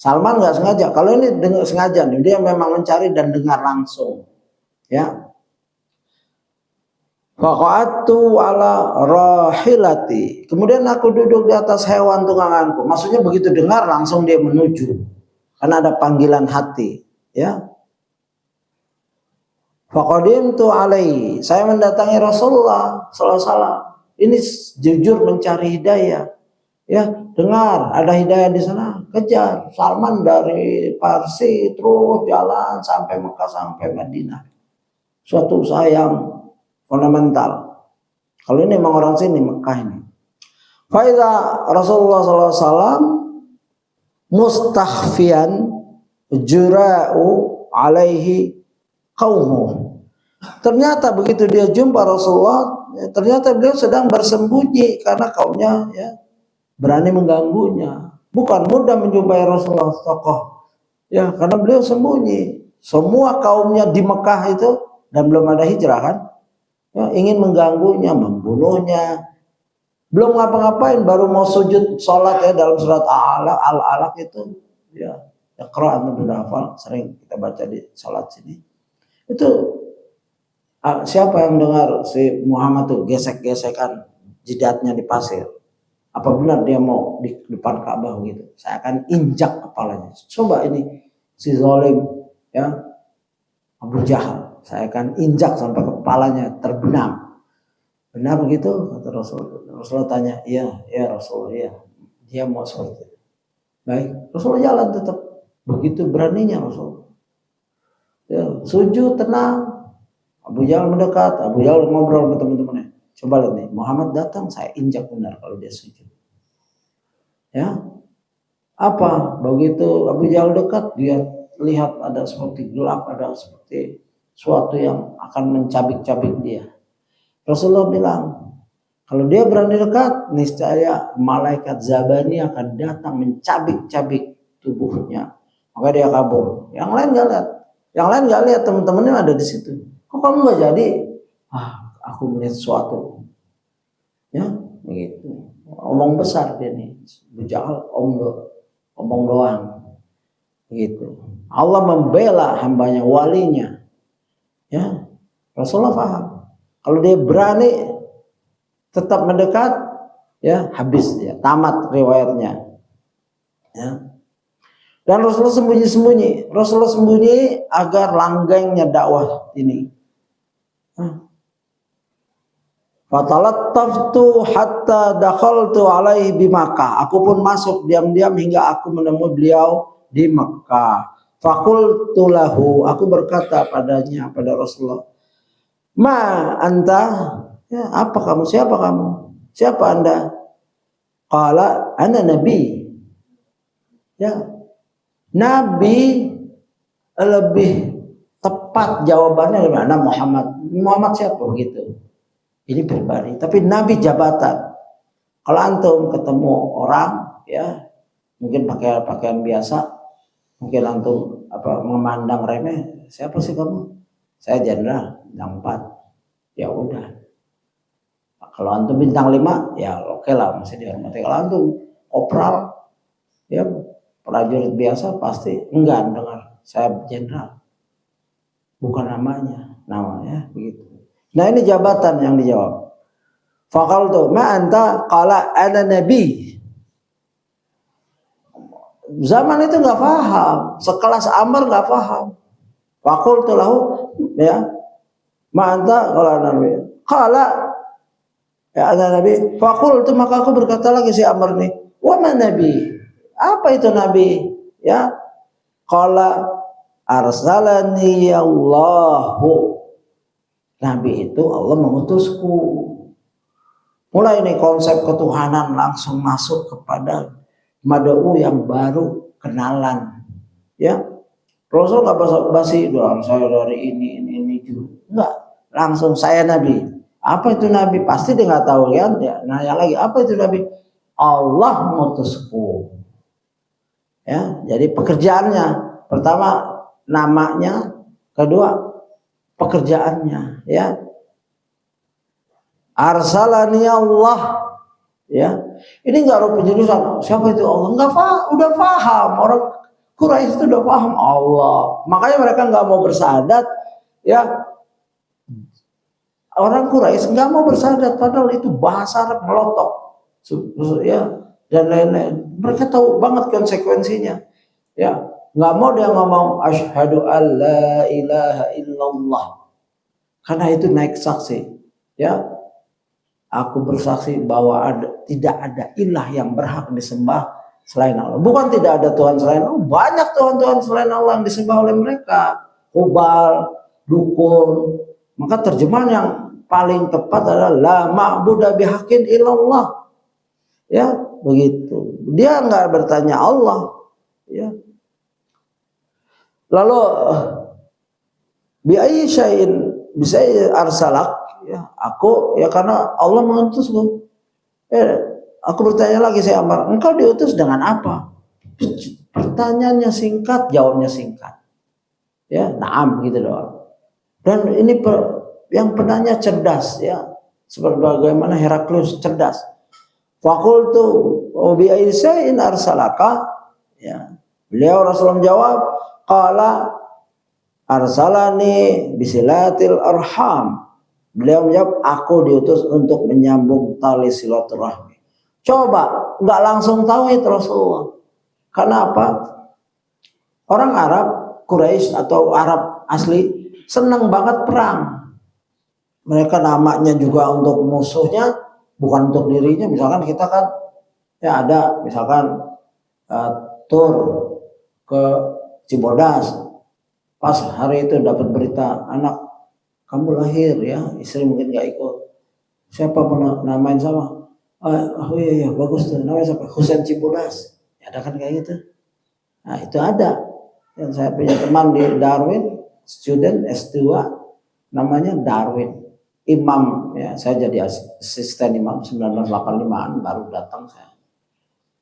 Salman nggak sengaja. Kalau ini dengar sengaja, dia memang mencari dan dengar langsung. Ya. Faqa'atu ala rahilati. Kemudian aku duduk di atas hewan tungganganku. Maksudnya begitu dengar langsung dia menuju. Karena ada panggilan hati, ya. Faqadimtu alaihi. Saya mendatangi Rasulullah sallallahu alaihi wasallam. Ini jujur mencari hidayah. Ya, dengar ada hidayah di sana, kejar. Salman dari Parsi terus jalan sampai Mekah, sampai Madinah. Suatu usaha yang fundamental. Kalau ini memang orang sini, Mekah ini. Faiza Rasulullah SAW mustakhfian jura'u alaihi qaumu. Ternyata begitu dia jumpa Rasulullah, ternyata beliau sedang bersembunyi karena kaumnya, ya, berani mengganggunya. Bukan mudah menjumpai Rasulullah tokoh, ya, karena beliau sembunyi. Semua kaumnya di Mekah itu, dan belum ada hijrah kan, ya, ingin mengganggunya, membunuhnya. Belum ngapa-ngapain, baru mau sujud sholat, ya, dalam surat Al-Alaq itu, ya, Iqra, itu udah hafal, sering kita baca di sholat sini. Itu siapa yang dengar si Muhammad tuh gesek-gesekan jidatnya di pasir? Apa benar dia mau di depan Ka'bah gitu? Saya akan injak kepalanya. Coba ini si zalim, ya, Abu Jahal, saya akan injak sampai kepalanya terbenam. Benar begitu? Kata Rasulullah tanya, iya, ya Rasulullah, ya. Dia mau seperti itu. Baik, Rasulullah jalan tetap. Begitu beraninya Rasul. Ya, sujud tenang. Abu Jahal mendekat, Abu Jahal ngobrol sama teman-temannya. Coba lihat nih, Muhammad datang saya injak benar kalau dia sujud. Ya, apa? Begitu Abu Jahal dekat, dia lihat ada seperti gelap, ada seperti suatu yang akan mencabik-cabik dia. Rasulullah bilang, kalau dia berani dekat, niscaya malaikat Zabani akan datang mencabik-cabik tubuhnya. Maka dia kabur. Yang lain nggak lihat. Yang lain nggak lihat, teman-temannya ada di situ. Kok kamu nggak jadi? Aku melihat sesuatu. Ya, begitu. Omong besar dia nih. Bujal omong doang. Gitu. Allah membela hambanya, walinya. Ya, Rasulullah paham. Kalau dia berani tetap mendekat, ya habis ya, tamat riwayatnya. Ya. Dan Rasulullah sembunyi-sembunyi. Rasulullah sembunyi agar langgengnya dakwah ini. Fatalattaftu hatta dakhaltu alaihi bi Makkah. Aku pun masuk diam-diam hingga aku menemui beliau di Makkah. Faqultu lahu, aku berkata padanya, pada Rasulullah, "Ma anta?" Ya, apa kamu? Siapa kamu? Siapa Anda? Qala ana nabi. Ya. Nabi lebih tepat jawabannya dari mana? Muhammad. Muhammad siapa begitu? Ini pribadi, tapi Nabi jabatan. Kalau antum ketemu orang, ya mungkin pakai pakaian biasa, mungkin antum memandang remeh, siapa sih kamu? Saya jenderal bintang 4. Ya udah. Kalau antum bintang 5, ya oke lah, masih dihormati. Kalau antum kopral, ya prajurit biasa pasti enggak dengar saya jenderal. Bukan namanya begitu. Nah, ini jabatan yang dijawab. Faqaltu ma anta? Qala ana nabi. Zaman itu enggak paham, sekelas Amr enggak paham. Faqultu lahu, ya, ma anta? Qala ana nabi. Qala ya ana nabi. Faqultu, maka aku berkata lagi si Amr nih, wa ma nabi? Apa itu nabi? Ya. Qala arsalani Allahu. Nabi itu Allah mengutusku. Mulai ini konsep ketuhanan langsung masuk kepada mad'u yang baru, kenalan. Ya. Rasul enggak basa-basi doang, saya dari ini juga. Enggak, langsung saya nabi. Apa itu nabi? Pasti dia enggak tahu kan? Dia nanya lagi, apa itu nabi? Allah mengutusku. Ya, jadi pekerjaannya, pertama namanya, kedua pekerjaannya, ya. Arsalani Allah, ya. Ini enggak ada penjelasan siapa itu Allah, enggak udah paham, orang Quraisy itu udah paham Allah. Makanya mereka enggak mau bersyahadat, ya. Orang Quraisy enggak mau bersyahadat padahal itu bahasa Arab melotok. Ya, dan lain-lain. Mereka tahu banget konsekuensinya. Ya, nggak mau dia ngomong asyhadu alla ilaha illallah. Karena itu naik saksi. Ya, aku bersaksi bahwa tidak ada ilah yang berhak disembah selain Allah. Bukan tidak ada Tuhan selain Allah, banyak Tuhan-Tuhan selain Allah yang disembah oleh mereka. Hubal, dukun. Maka terjemahan yang paling tepat adalah la ma'budu bihaqqin illallah. Ya, begitu. Dia enggak bertanya Allah, ya. Lalu bi ayyi syai'in bisa arsalak, ya. Aku ya karena Allah mengutusku. Aku bertanya lagi saya Amr, engkau diutus dengan apa? Pertanyaannya singkat, jawabnya singkat. Ya, na'am gitu doang. Dan ini yang penanya cerdas, ya. Seperti bagaimana Heraklius cerdas. Fakultu bi ayyi syai'in arsalaka, ya. Beliau Rasulullah jawab, qala arsalani bisilatil arham. Beliau menjawab, aku diutus untuk menyambung tali silaturahmi. Coba enggak langsung tauhid Rasulullah. Karena apa? Orang Arab Quraisy atau Arab asli senang banget perang. Mereka namanya juga untuk musuhnya, bukan untuk dirinya. Misalkan kita kan ya ada misalkan tur ke Cibodas. Pas hari itu dapat berita, anak kamu lahir ya, istri mungkin nggak ikut. Siapa mau namain sama? Oh iya, bagus tuh, namanya siapa? Husain Cibodas. Ya, ada kan kayak gitu. Nah itu ada. Yang saya punya teman di Darwin, student S2, namanya Darwin. Imam, ya saya jadi asisten imam 1985an baru datang saya.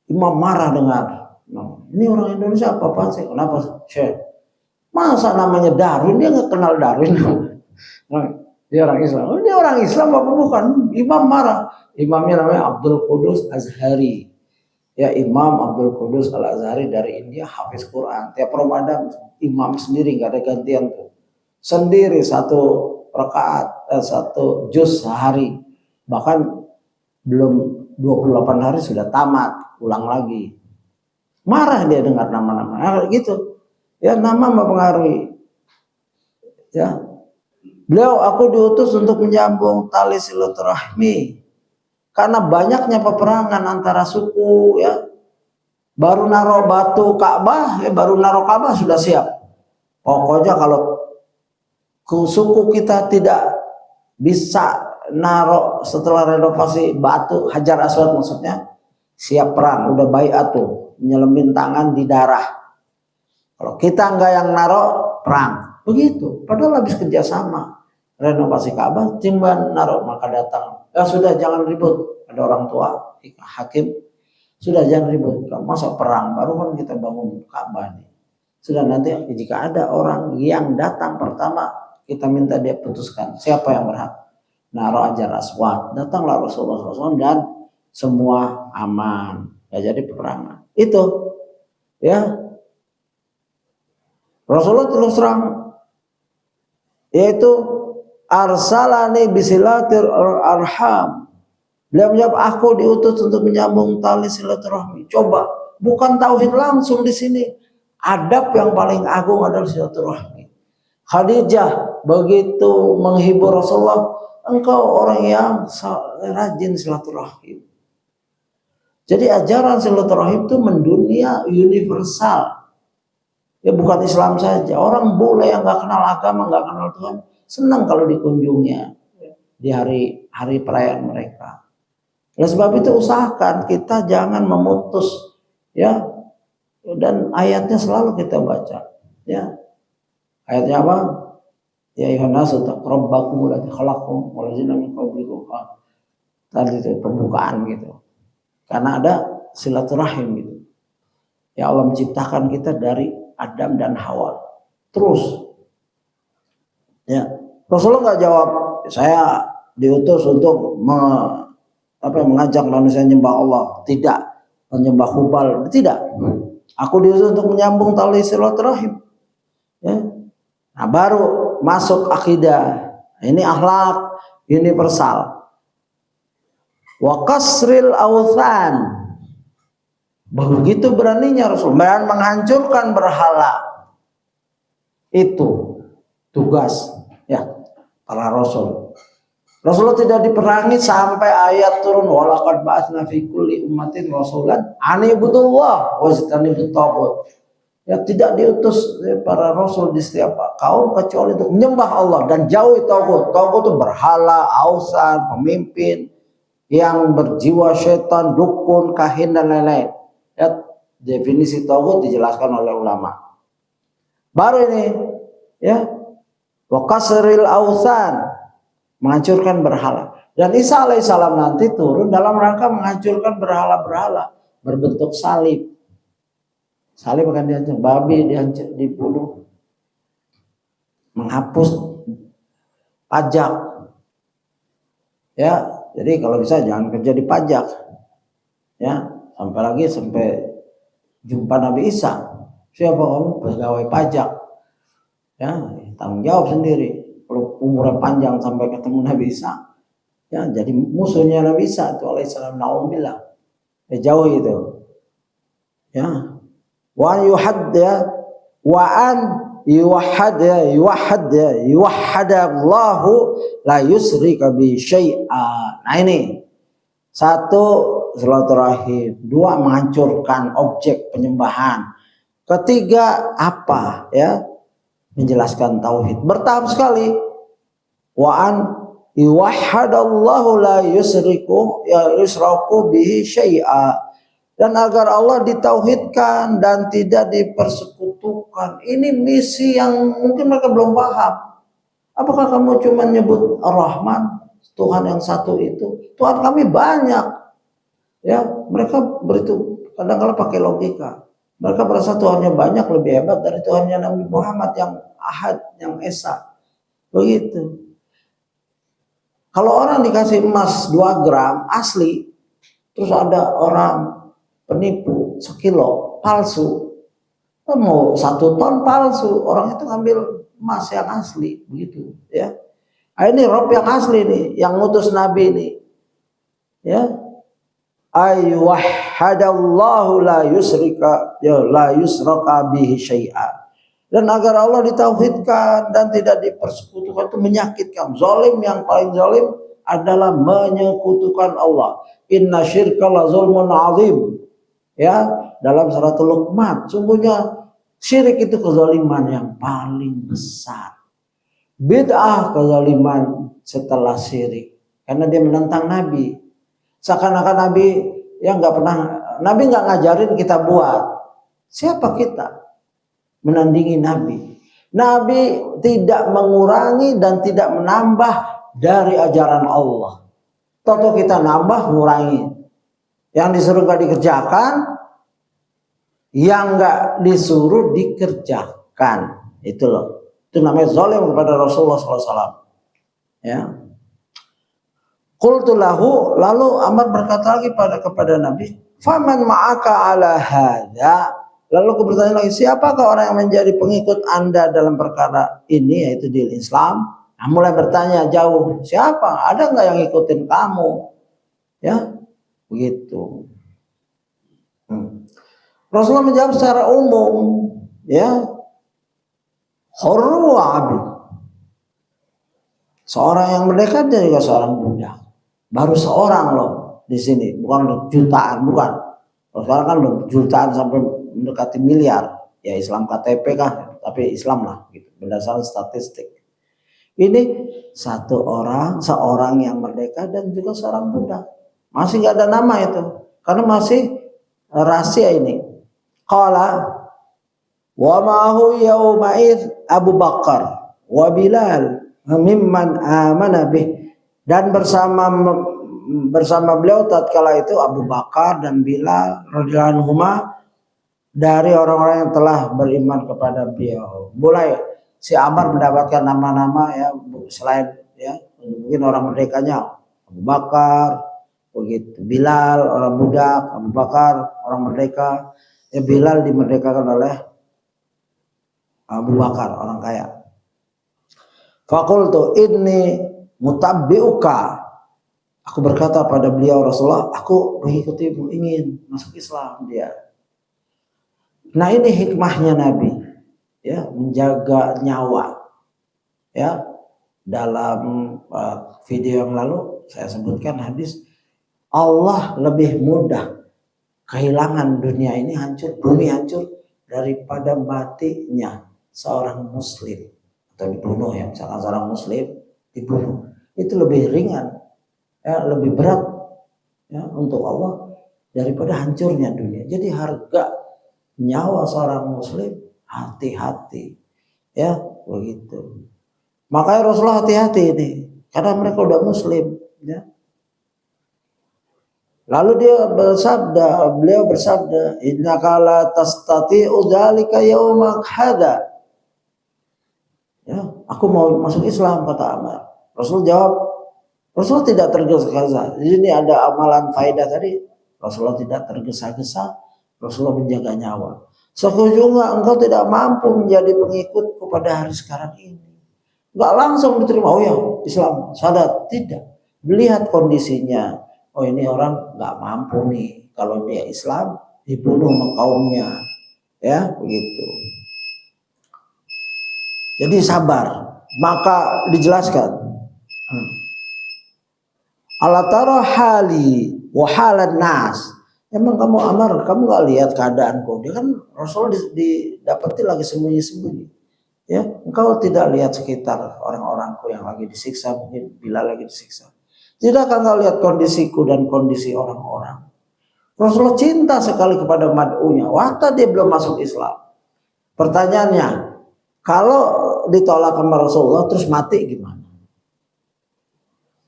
Imam marah dengar. Nah, ini orang Indonesia apa sih? Kenapa? Syekh, masa namanya Darwin, dia nggak kenal Darwin. Dia orang Islam. Oh, ini orang Islam apa bukan? Imam marah. Imamnya namanya Abdul Qudus Azhari. Ya, Imam Abdul Qudus Al-Azhari dari India, hafiz Quran. Tiap Ramadan imam sendiri, nggak ada gantian tuh. Sendiri satu rakaat, satu juz sehari. Bahkan belum 28 hari sudah tamat, ulang lagi. Marah dia dengar nama-nama gitu. Ya, nama mempengaruhi. Ya. Beliau, aku diutus untuk menyambung tali silaturahmi. Karena banyaknya peperangan antara suku, ya. Baru naruh batu Ka'bah, ya baru naruh Ka'bah sudah siap. Pokoknya kalau suku kita tidak bisa naruh setelah renovasi batu Hajar Aswad maksudnya, siap perang, udah baiat tuh, nyelemin tangan di darah. Kalau kita enggak yang naruh, perang. Begitu. Padahal habis kerjasama renovasi Ka'bah, timban naruh, maka datang. Ya sudah, jangan ribut. Ada orang tua, hakim, sudah jangan ribut. Masa perang, baru kan kita bangun Ka'bah nih. Sudah, nanti jika ada orang yang datang pertama, kita minta dia putuskan siapa yang berhak naruh Hajar Aswad. Datanglah Rasulullah SAW dan semua aman, gak jadi peperangan. Itu, ya. Rasulullah terus terang, yaitu arsalani bisilatir arham. Beliau menjawab, aku diutus untuk menyambung tali silaturahmi. Coba, bukan tauhid langsung di sini. Adab yang paling agung adalah silaturahmi. Khadijah begitu menghibur Rasulullah, engkau orang yang rajin silaturahim. Jadi ajaran silaturahim itu mendunia, universal. Ya bukan Islam saja. Orang boleh yang nggak kenal agama, nggak kenal Tuhan, senang kalau dikunjungnya di hari perayaan mereka. Oleh sebab itu usahakan kita jangan memutus, ya. Dan ayatnya selalu kita baca, ya. Ayatnya apa? Ya ayyuhan nasu taqrabbakum alladzi khalaqakum walladzina min qablikum. Tadi itu pembukaan gitu. Karena ada silaturahim gitu. Ya Allah menciptakan kita dari Adam dan Hawa. Terus, ya Rasulullah nggak jawab, saya diutus untuk mengajak manusia menyembah Allah. Tidak, menyembah Hubal. Tidak. Aku diutus untuk menyambung tali silaturahim. Ya. Nah, baru masuk akidah. Ini akhlak universal. Wa kasril awthan. Begitu beraninya Rasul dan menghancurkan berhala. Itu tugas, ya, para rasul. Rasulullah tidak diperangi sampai ayat turun, walaqad ba'atsna fi kulli ummatin rasulan an ibudullah wajtanibut taghut. Ya, tidak diutus para rasul di setiap kaum kecuali untuk menyembah Allah dan jauhi taghut. Taghut itu berhala, ausan, pemimpin yang berjiwa setan, dukun, kahin dan lain-lain. Ya, definisi taghut dijelaskan oleh ulama. Baru ini, ya, wa kasril ausan, menghancurkan berhala. Dan Isa alaihissalam nanti turun dalam rangka menghancurkan berhala-berhala berbentuk salib. Salib akan dihancur, babi dibunuh, menghapus pajak. Ya, jadi kalau bisa jangan kerja di pajak. Ya, sampai jumpa Nabi Isa. Siapa kamu? Pegawai pajak. Ya, tanggung jawab sendiri. Kalau umurnya panjang sampai ketemu Nabi Isa, ya jadi musuhnya Nabi Isa itu alaihissalam, naudzubillah. Ya, jauh itu. Ya. Wa yuhad, ya, wa an yuwahhadallahu la yusrika bi syai'a. Nah ini satu, silaturahim. Dua, menghancurkan objek penyembahan. Ketiga apa ya? Menjelaskan tauhid. Bertahap sekali. Wa an yuwahhadallahu la yusraku bihi syai'a. Dan agar Allah ditauhidkan dan tidak dipersekutukan. Ini misi yang mungkin mereka belum paham. Apakah kamu cuma nyebut Ar-Rahman, Tuhan yang satu itu? Tuhan kami banyak. Ya, mereka beritu kadang-kadang pakai logika. Mereka merasa Tuhannya banyak lebih hebat dari Tuhannya Nabi Muhammad yang Ahad, yang Esa. Begitu. Kalau orang dikasih emas 2 gram asli, terus ada orang penipu 1 kilo palsu, mau 1 ton palsu, orang itu ngambil emas yang asli, begitu ya. Ini rob yang asli nih, yang ngutus Nabi nih, ya. Ayyuhadallahu la yusraka bihi syai'a. Dan agar Allah ditauhidkan dan tidak dipersekutukan, itu menyakitkan. Zalim yang paling zalim adalah menyekutukan Allah. Inna syirka la zulmun azim. Ya, dalam surat Luqman, sungguhnya syirik itu kezaliman yang paling besar. Bid'ah kezaliman setelah syirik, karena dia menentang Nabi. Seakan-akan Nabi yang Nabi nggak ngajarin kita buat. Siapa kita menandingi Nabi? Nabi tidak mengurangi dan tidak menambah dari ajaran Allah. Toto kita nambah, ngurangi. Yang disuruh nggak dikerjakan, yang nggak disuruh dikerjakan. Itu loh. Itu namanya zalim kepada Rasulullah SAW. Ya. Qultu lahu, lalu Amr berkata lagi kepada Nabi, faman ma'aka ala hadza. Lalu aku bertanya lagi, siapakah orang yang menjadi pengikut Anda dalam perkara ini, yaitu di Islam? Nah, mulai bertanya jauh, siapa? Ada nggak yang ikutin kamu? Ya, begitu. Rasulullah menjawab secara umum, ya, hurru wa abid. Seorang yang merdeka dan juga seorang budak. Baru seorang loh di sini, bukan jutaan, bukan. Sekarang kan jutaan sampai mendekati miliar. Ya Islam KTP kan, tapi Islam lah gitu, berdasarkan statistik. Ini seorang yang merdeka dan juga seorang budak. Masih nggak ada nama itu, karena masih rahasia ini. Qala wa ma'hu yauma'id Abu Bakar wa Bilal mimman amana bih. Dan bersama beliau tatkala itu Abu Bakar dan Bilal radhiyallahu anhuma dari orang-orang yang telah beriman kepada beliau. Mulai si Amr mendapatkan nama-nama ya selain ya mungkin orang merdekanya Abu Bakar, begitu. Bilal orang budak, Abu Bakar orang merdeka. Ya Bilal dimerdekakan oleh Abu Bakar orang kaya. Faqultu inni mutabbi'uka. Aku berkata pada beliau Rasulullah, aku mengikutimu, ingin masuk Islam dia. Nah ini hikmahnya Nabi, ya menjaga nyawa. Ya dalam video yang lalu saya sebutkan hadis, Allah lebih mudah kehilangan dunia ini hancur, bumi hancur daripada matinya seorang Muslim atau dibunuh ya, misalkan seorang Muslim dibunuh, itu lebih ringan, ya lebih berat ya untuk Allah daripada hancurnya dunia. Jadi harga nyawa seorang Muslim hati-hati, ya begitu. Makanya Rasulullah hati-hati ini, karena mereka udah Muslim, ya. Lalu beliau bersabda, innaka la tastati'u dzalika yaumak hadza. Ya, aku mau masuk Islam kata Amr. Rasul jawab, Rasul tidak tergesa-gesa. Jadi ini ada amalan faedah tadi. Rasulullah tidak tergesa-gesa. Rasulullah menjaga nyawa. Sesungguhnya engkau tidak mampu menjadi pengikutku pada hari sekarang ini. Enggak langsung diterima. Oh ya, Islam, sadat. Tidak. Melihat kondisinya. Oh ini orang nggak mampu nih. Kalau dia Islam, dibunuh sama kaumnya. Ya, begitu. Jadi sabar. Maka dijelaskan. Ala tara hali wa halan nas. Emang kamu Amar, kamu nggak lihat keadaanku? Dia kan Rasul didapati lagi sembunyi-sembunyi. Ya, engkau tidak lihat sekitar orang-orangku yang lagi disiksa, mungkin bila lagi disiksa. Tidak akan kau lihat kondisiku dan kondisi orang-orang. Rasulullah cinta sekali kepada mad'unya. Waktu dia belum masuk Islam. Pertanyaannya, kalau ditolak sama Rasulullah terus mati gimana?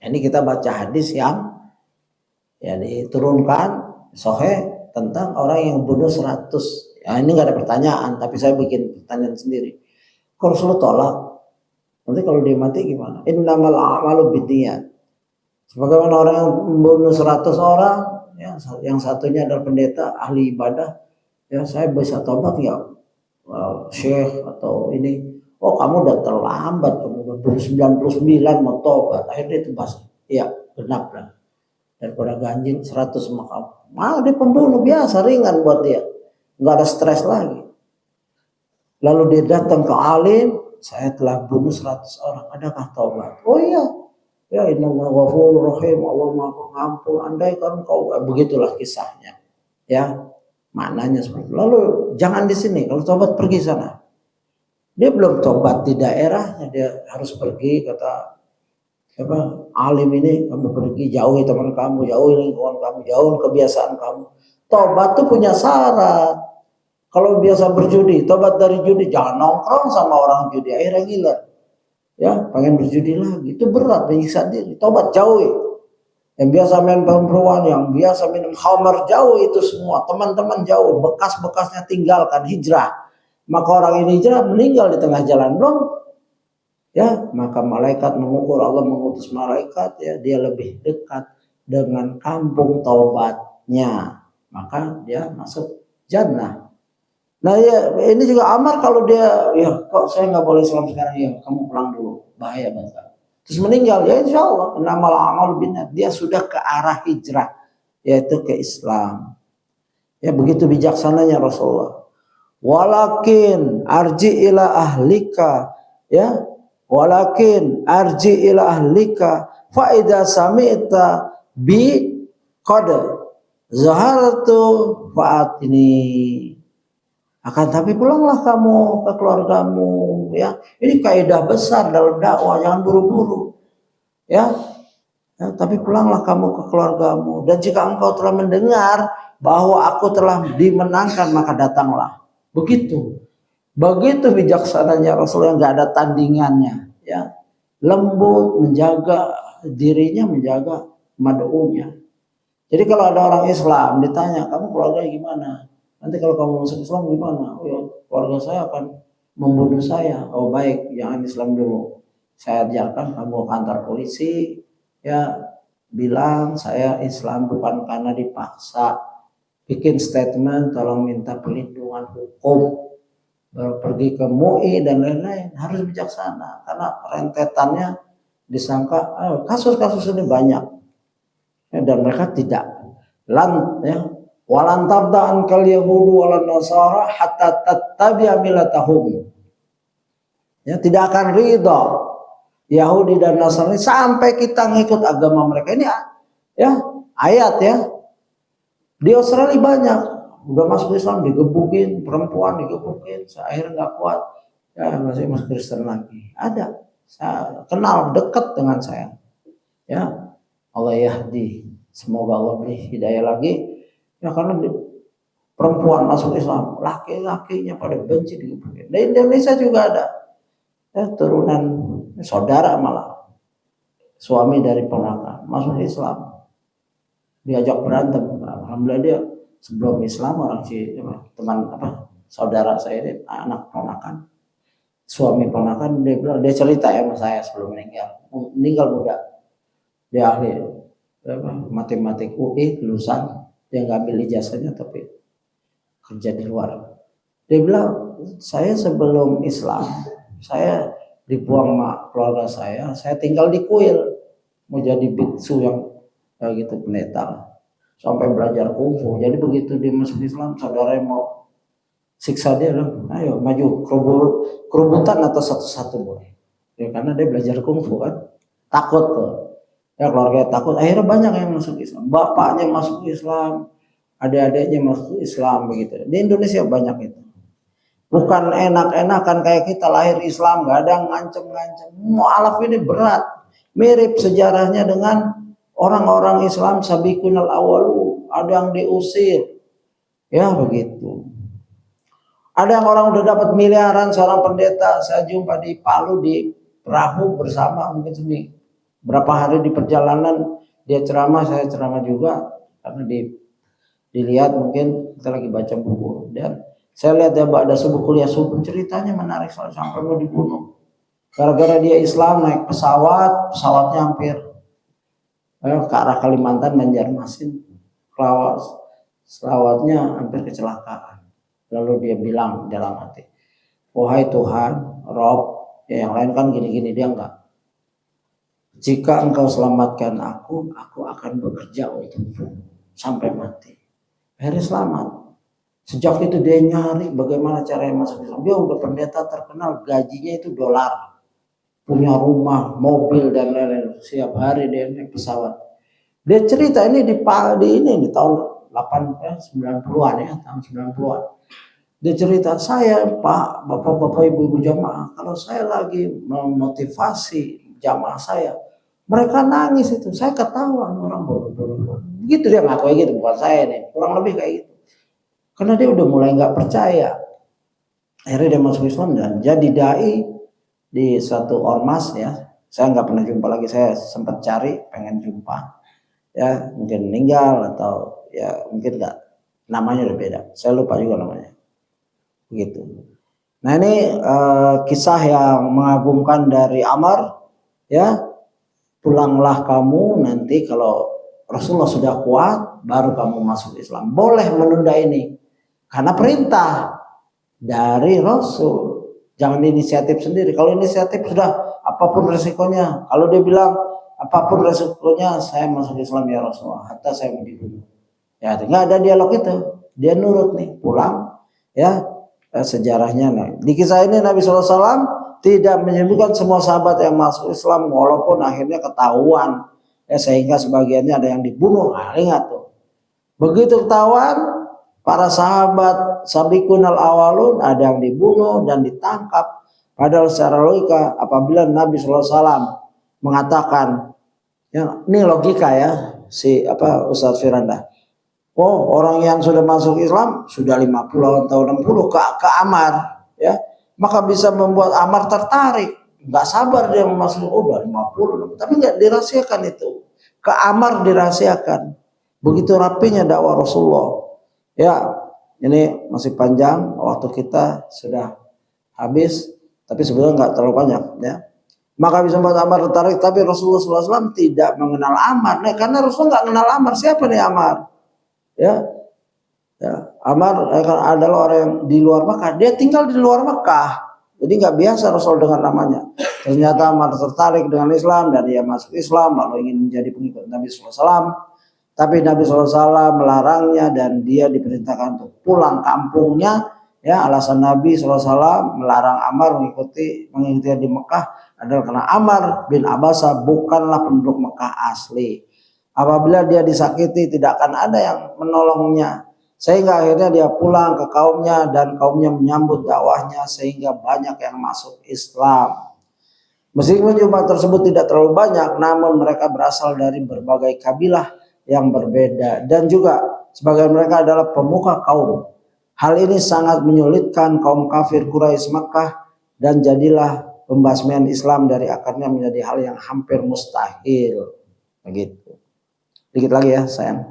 Ini kita baca hadis yang ya diturunkan Sahih tentang orang yang bunuh 100. Ya, ini nggak ada pertanyaan, tapi saya bikin pertanyaan sendiri. Kalau Rasulullah tolak, nanti kalau dia mati gimana? Innamal a'malu binniyat. Sebagaimana orang yang membunuh 100 orang, ya, yang satunya adalah pendeta ahli ibadah, ya saya bisa tobat ya, Syekh atau ini. Oh kamu udah terlambat, kamu udah 99 mau tobat. Akhirnya itu pas, iya genap lah. Daripada ganjil 100 sama kamu. Malah dia pembunuh biasa, ringan buat dia, nggak ada stres lagi. Lalu dia datang ke alim, saya telah bunuh 100 orang, adakah taubat? Oh iya, ya innallaha ghafurur rahim, Allah Maha Pengampun. Andai kan kau, begitulah kisahnya. Ya, maknanya seperti itu. Lalu jangan di sini, kalau taubat pergi sana. Dia belum taubat di daerahnya, dia harus pergi, kata apa alim ini, kamu pergi jauhi teman kamu, jauhi lingkungan kamu, jauhi kebiasaan kamu. Tobat tuh punya syarat. Kalau biasa berjudi, tobat dari judi, jangan nongkrong sama orang judi, akhirnya gila. Ya, pengen berjudi lagi, itu berat, menyiksa diri. Tobat jauhi. Yang biasa main perempuan, yang biasa minum khamar, jauh itu semua. Teman-teman jauh, bekas-bekasnya tinggalkan, hijrah. Maka orang ini hijrah, meninggal di tengah jalan, belum? Ya, maka malaikat mengukur, Allah mengutus malaikat, ya dia lebih dekat dengan kampung taubatnya, maka dia masuk jannah. Nah ya ini juga Amar, kalau dia ya kok saya nggak boleh Islam sekarang, ya kamu pulang dulu, bahaya banget. Terus meninggal, ya insya Allah innamal a'malu binniyat, dia sudah ke arah hijrah, yaitu ke Islam. Ya begitu bijaksananya Rasulullah. Walakin arji ila ahlika, ya walakin arji ila ahlika fa idza sami'ta bi qad zahartu fa'atini. Akan tapi pulanglah kamu ke keluargamu, ya. Ini kaidah besar dalam dakwah, jangan buru-buru. Ya. Ya, tapi pulanglah kamu ke keluargamu, dan jika engkau telah mendengar bahwa aku telah dimenangkan, maka datanglah. Begitu. Begitu bijaksananya Rasul yang enggak ada tandingannya, ya. Lembut, menjaga dirinya, menjaga mad'unya. Jadi kalau ada orang Islam ditanya, kamu keluarga gimana? Nanti kalau kamu masuk Islam gimana? Oh ya, keluarga saya akan membunuh saya. Oh baik, jangan Islam dulu. Saya ajarkan kamu ke kantor polisi, ya bilang saya Islam bukan karena dipaksa. Bikin statement, tolong minta perlindungan hukum. Baru pergi ke MUI dan lain-lain. Harus bijaksana, karena rentetannya disangka kasus-kasus ini banyak. Ya, dan mereka tidak ya. Walan tarda ankal yahudu walan nasara hatta tattabi'a millatahum. Ya, tidak akan ridha Yahudi dan Nasrani sampai kita ngikut agama mereka. Ini ya ayat ya. Di Australia banyak udah masuk Islam digebukin, perempuan digebukin, akhirnya nggak kuat, ya masih Kristen lagi. Ada, saya kenal dekat dengan saya. Ya, Allah yahdi. Semoga Allah beri hidayah lagi. Ya karena perempuan masuk Islam, laki-lakinya pada benci digebukin. Di Indonesia juga ada, ya, turunan saudara malah suami dari ponakan masuk Islam, diajak berantem. Alhamdulillah dia sebelum Islam orang teman saudara saya ini anak ponakan, suami ponakan, dia cerita ya sama saya sebelum meninggal muda, dia ahli matematik UI lulusan. Dia nggak ambil ijazahnya tapi kerja di luar. Dia bilang, saya sebelum Islam, saya dibuang sama keluarga saya tinggal di kuil, mau jadi biksu yang kayak gitu, pendeta, sampai belajar kungfu. Jadi begitu dia masuk Islam, saudaranya mau siksa dia, ayo maju kerubutan atau satu-satu boleh. Ya, karena dia belajar kungfu kan, takut tuh. Ya keluarga takut, akhirnya banyak yang masuk Islam. Bapaknya masuk Islam, adik-adiknya masuk Islam begitu. Di Indonesia banyak itu. Bukan enak-enakan kayak kita lahir Islam, nggak ada ngancem-ngancem. Mu'alaf ini berat. Mirip sejarahnya dengan orang-orang Islam sabiqunal awalu. Ada yang diusir. Ya begitu. Ada yang orang udah dapat miliaran, seorang pendeta. Saya jumpa di Palu di perahu bersama. Mungkin berapa hari di perjalanan. Dia ceramah, saya ceramah juga. Karena dilihat mungkin kita lagi baca buku. Dan saya lihat dia ada subuh kuliah subuh, ceritanya menarik sampai mau dibunuh. Gara-gara dia Islam naik pesawatnya hampir ke arah Kalimantan, Banjarmasin. Pesawatnya hampir kecelakaan. Lalu dia bilang dalam hati, wahai Tuhan, Rob, ya yang lain kan gini-gini, dia enggak. Jika engkau selamatkan aku akan bekerja untukmu sampai mati. Akhirnya selamat. Sejak itu dia nyari bagaimana caranya masuk Islam. Dia udah pendeta terkenal, gajinya itu dolar. Punya rumah, mobil dan lain-lain. Setiap hari dia naik pesawat. Dia cerita ini di tahun 90-an ya, tahun 90-an. Dia cerita, saya Pak, Bapak-bapak, Ibu-ibu jamaah, kalau saya lagi memotivasi jamaah saya, mereka nangis itu, saya ketawa orang bodoh-bodoh. Begitu dia ngaku gitu, bukan saya nih, kurang lebih kayak gitu. Karena dia udah mulai nggak percaya. Akhirnya dia masuk Islam dan jadi dai di suatu ormas ya. Saya nggak pernah jumpa lagi, saya sempat cari, pengen jumpa. Ya mungkin meninggal atau ya mungkin nggak, namanya udah beda. Saya lupa juga namanya. Begitu. Nah ini kisah yang mengagumkan dari Ammar ya. Pulanglah kamu nanti kalau Rasulullah sudah kuat baru kamu masuk Islam. Boleh menunda ini karena perintah dari Rasul. Jangan inisiatif sendiri. Kalau inisiatif sudah apapun resikonya. Kalau dia bilang apapun resikonya saya masuk Islam ya Rasulullah. Hatta saya mau dibunuh. Ya nggak ada dialog itu. Dia nurut nih pulang ya. Sejarahnya nah. Di kisah ini Nabi SAW tidak menyebutkan semua sahabat yang masuk Islam walaupun akhirnya ketahuan ya, sehingga sebagiannya ada yang dibunuh. Nah, ingat tuh. Begitu ketahuan para sahabat sabiqunal awalun ada yang dibunuh dan ditangkap. Padahal secara logika apabila Nabi SAW mengatakan ya, ini logika ya si Ustadz Firanda. Oh, orang yang sudah masuk Islam sudah 50 atau 60 ke Ammar ya. Maka bisa membuat Ammar tertarik, nggak sabar dia masuk udah 50, tapi nggak dirahasiakan itu. Ke Ammar dirahasiakan. Begitu rapinya dakwah Rasulullah. Ya, ini masih panjang, waktu kita sudah habis, tapi sebenarnya nggak terlalu banyak ya. Maka bisa membuat Ammar tertarik, tapi Rasulullah SAW tidak mengenal Ammar. Nah, karena Rasulullah nggak kenal Ammar, siapa nih Ammar? Ya. Ya, Ammar adalah orang yang di luar Mekah. Dia tinggal di luar Mekah. Jadi nggak biasa Rasul dengan namanya. Ternyata Ammar tertarik dengan Islam dan dia masuk Islam lalu ingin menjadi pengikut Nabi SAW. Tapi Nabi SAW melarangnya dan dia diperintahkan untuk pulang kampungnya. Ya, alasan Nabi SAW melarang Ammar mengikuti di Mekah adalah karena Ammar bin Abasa bukanlah penduduk Mekah asli. Apabila dia disakiti tidak akan ada yang menolongnya. Sehingga akhirnya dia pulang ke kaumnya dan kaumnya menyambut dakwahnya sehingga banyak yang masuk Islam. Meskipun jumlah tersebut tidak terlalu banyak, namun mereka berasal dari berbagai kabilah yang berbeda dan juga sebagian mereka adalah pemuka kaum. Hal ini sangat menyulitkan kaum kafir Quraisy Makkah dan jadilah pembasmian Islam dari akarnya menjadi hal yang hampir mustahil. Begitu. Dikit lagi ya sayang.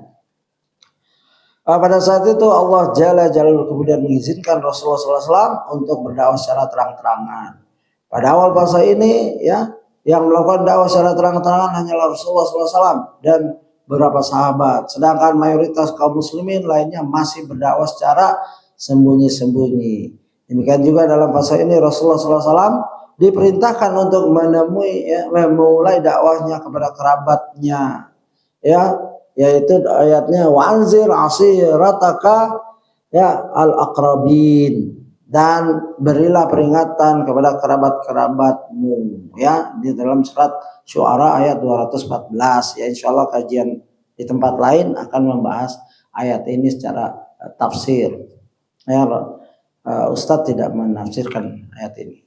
Pada saat itu Allah Jalla Jalaluhu kemudian mengizinkan Rasulullah SAW untuk berdakwah secara terang-terangan. Pada awal fase ini ya, yang melakukan dakwah secara terang-terangan hanyalah Rasulullah SAW dan beberapa sahabat. Sedangkan mayoritas kaum muslimin lainnya masih berdakwah secara sembunyi-sembunyi. Demikian juga dalam fase ini Rasulullah SAW diperintahkan untuk memulai dakwahnya kepada kerabatnya. Ya, yaitu ayatnya wa'anzir asirataka ya al-aqrabin dan berilah peringatan kepada kerabat-kerabatmu ya di dalam surat Syu'ara ayat 214 ya. Insyaallah kajian di tempat lain akan membahas ayat ini secara tafsir. Ya, Ustadz tidak menafsirkan ayat ini.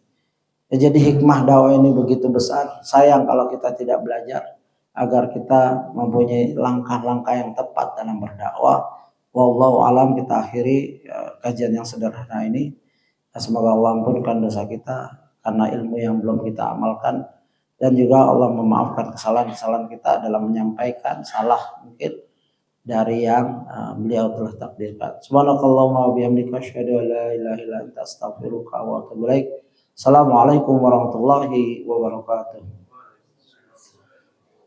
Ya, jadi hikmah dakwah ini begitu besar. Sayang kalau kita tidak belajar agar kita mempunyai langkah-langkah yang tepat dalam berdakwah. Wallahu alam, kita akhiri kajian yang sederhana ini. Semoga Allah ampunkan dosa kita karena ilmu yang belum kita amalkan, dan juga Allah memaafkan kesalahan-kesalahan kita dalam menyampaikan salah mungkin dari yang beliau telah takdirkan. Subhanakallahumma wa bihamdika asyhadu an la ilaha illa anta astaghfiruka wa atubu ilaik. Assalamualaikum warahmatullahi wabarakatuh.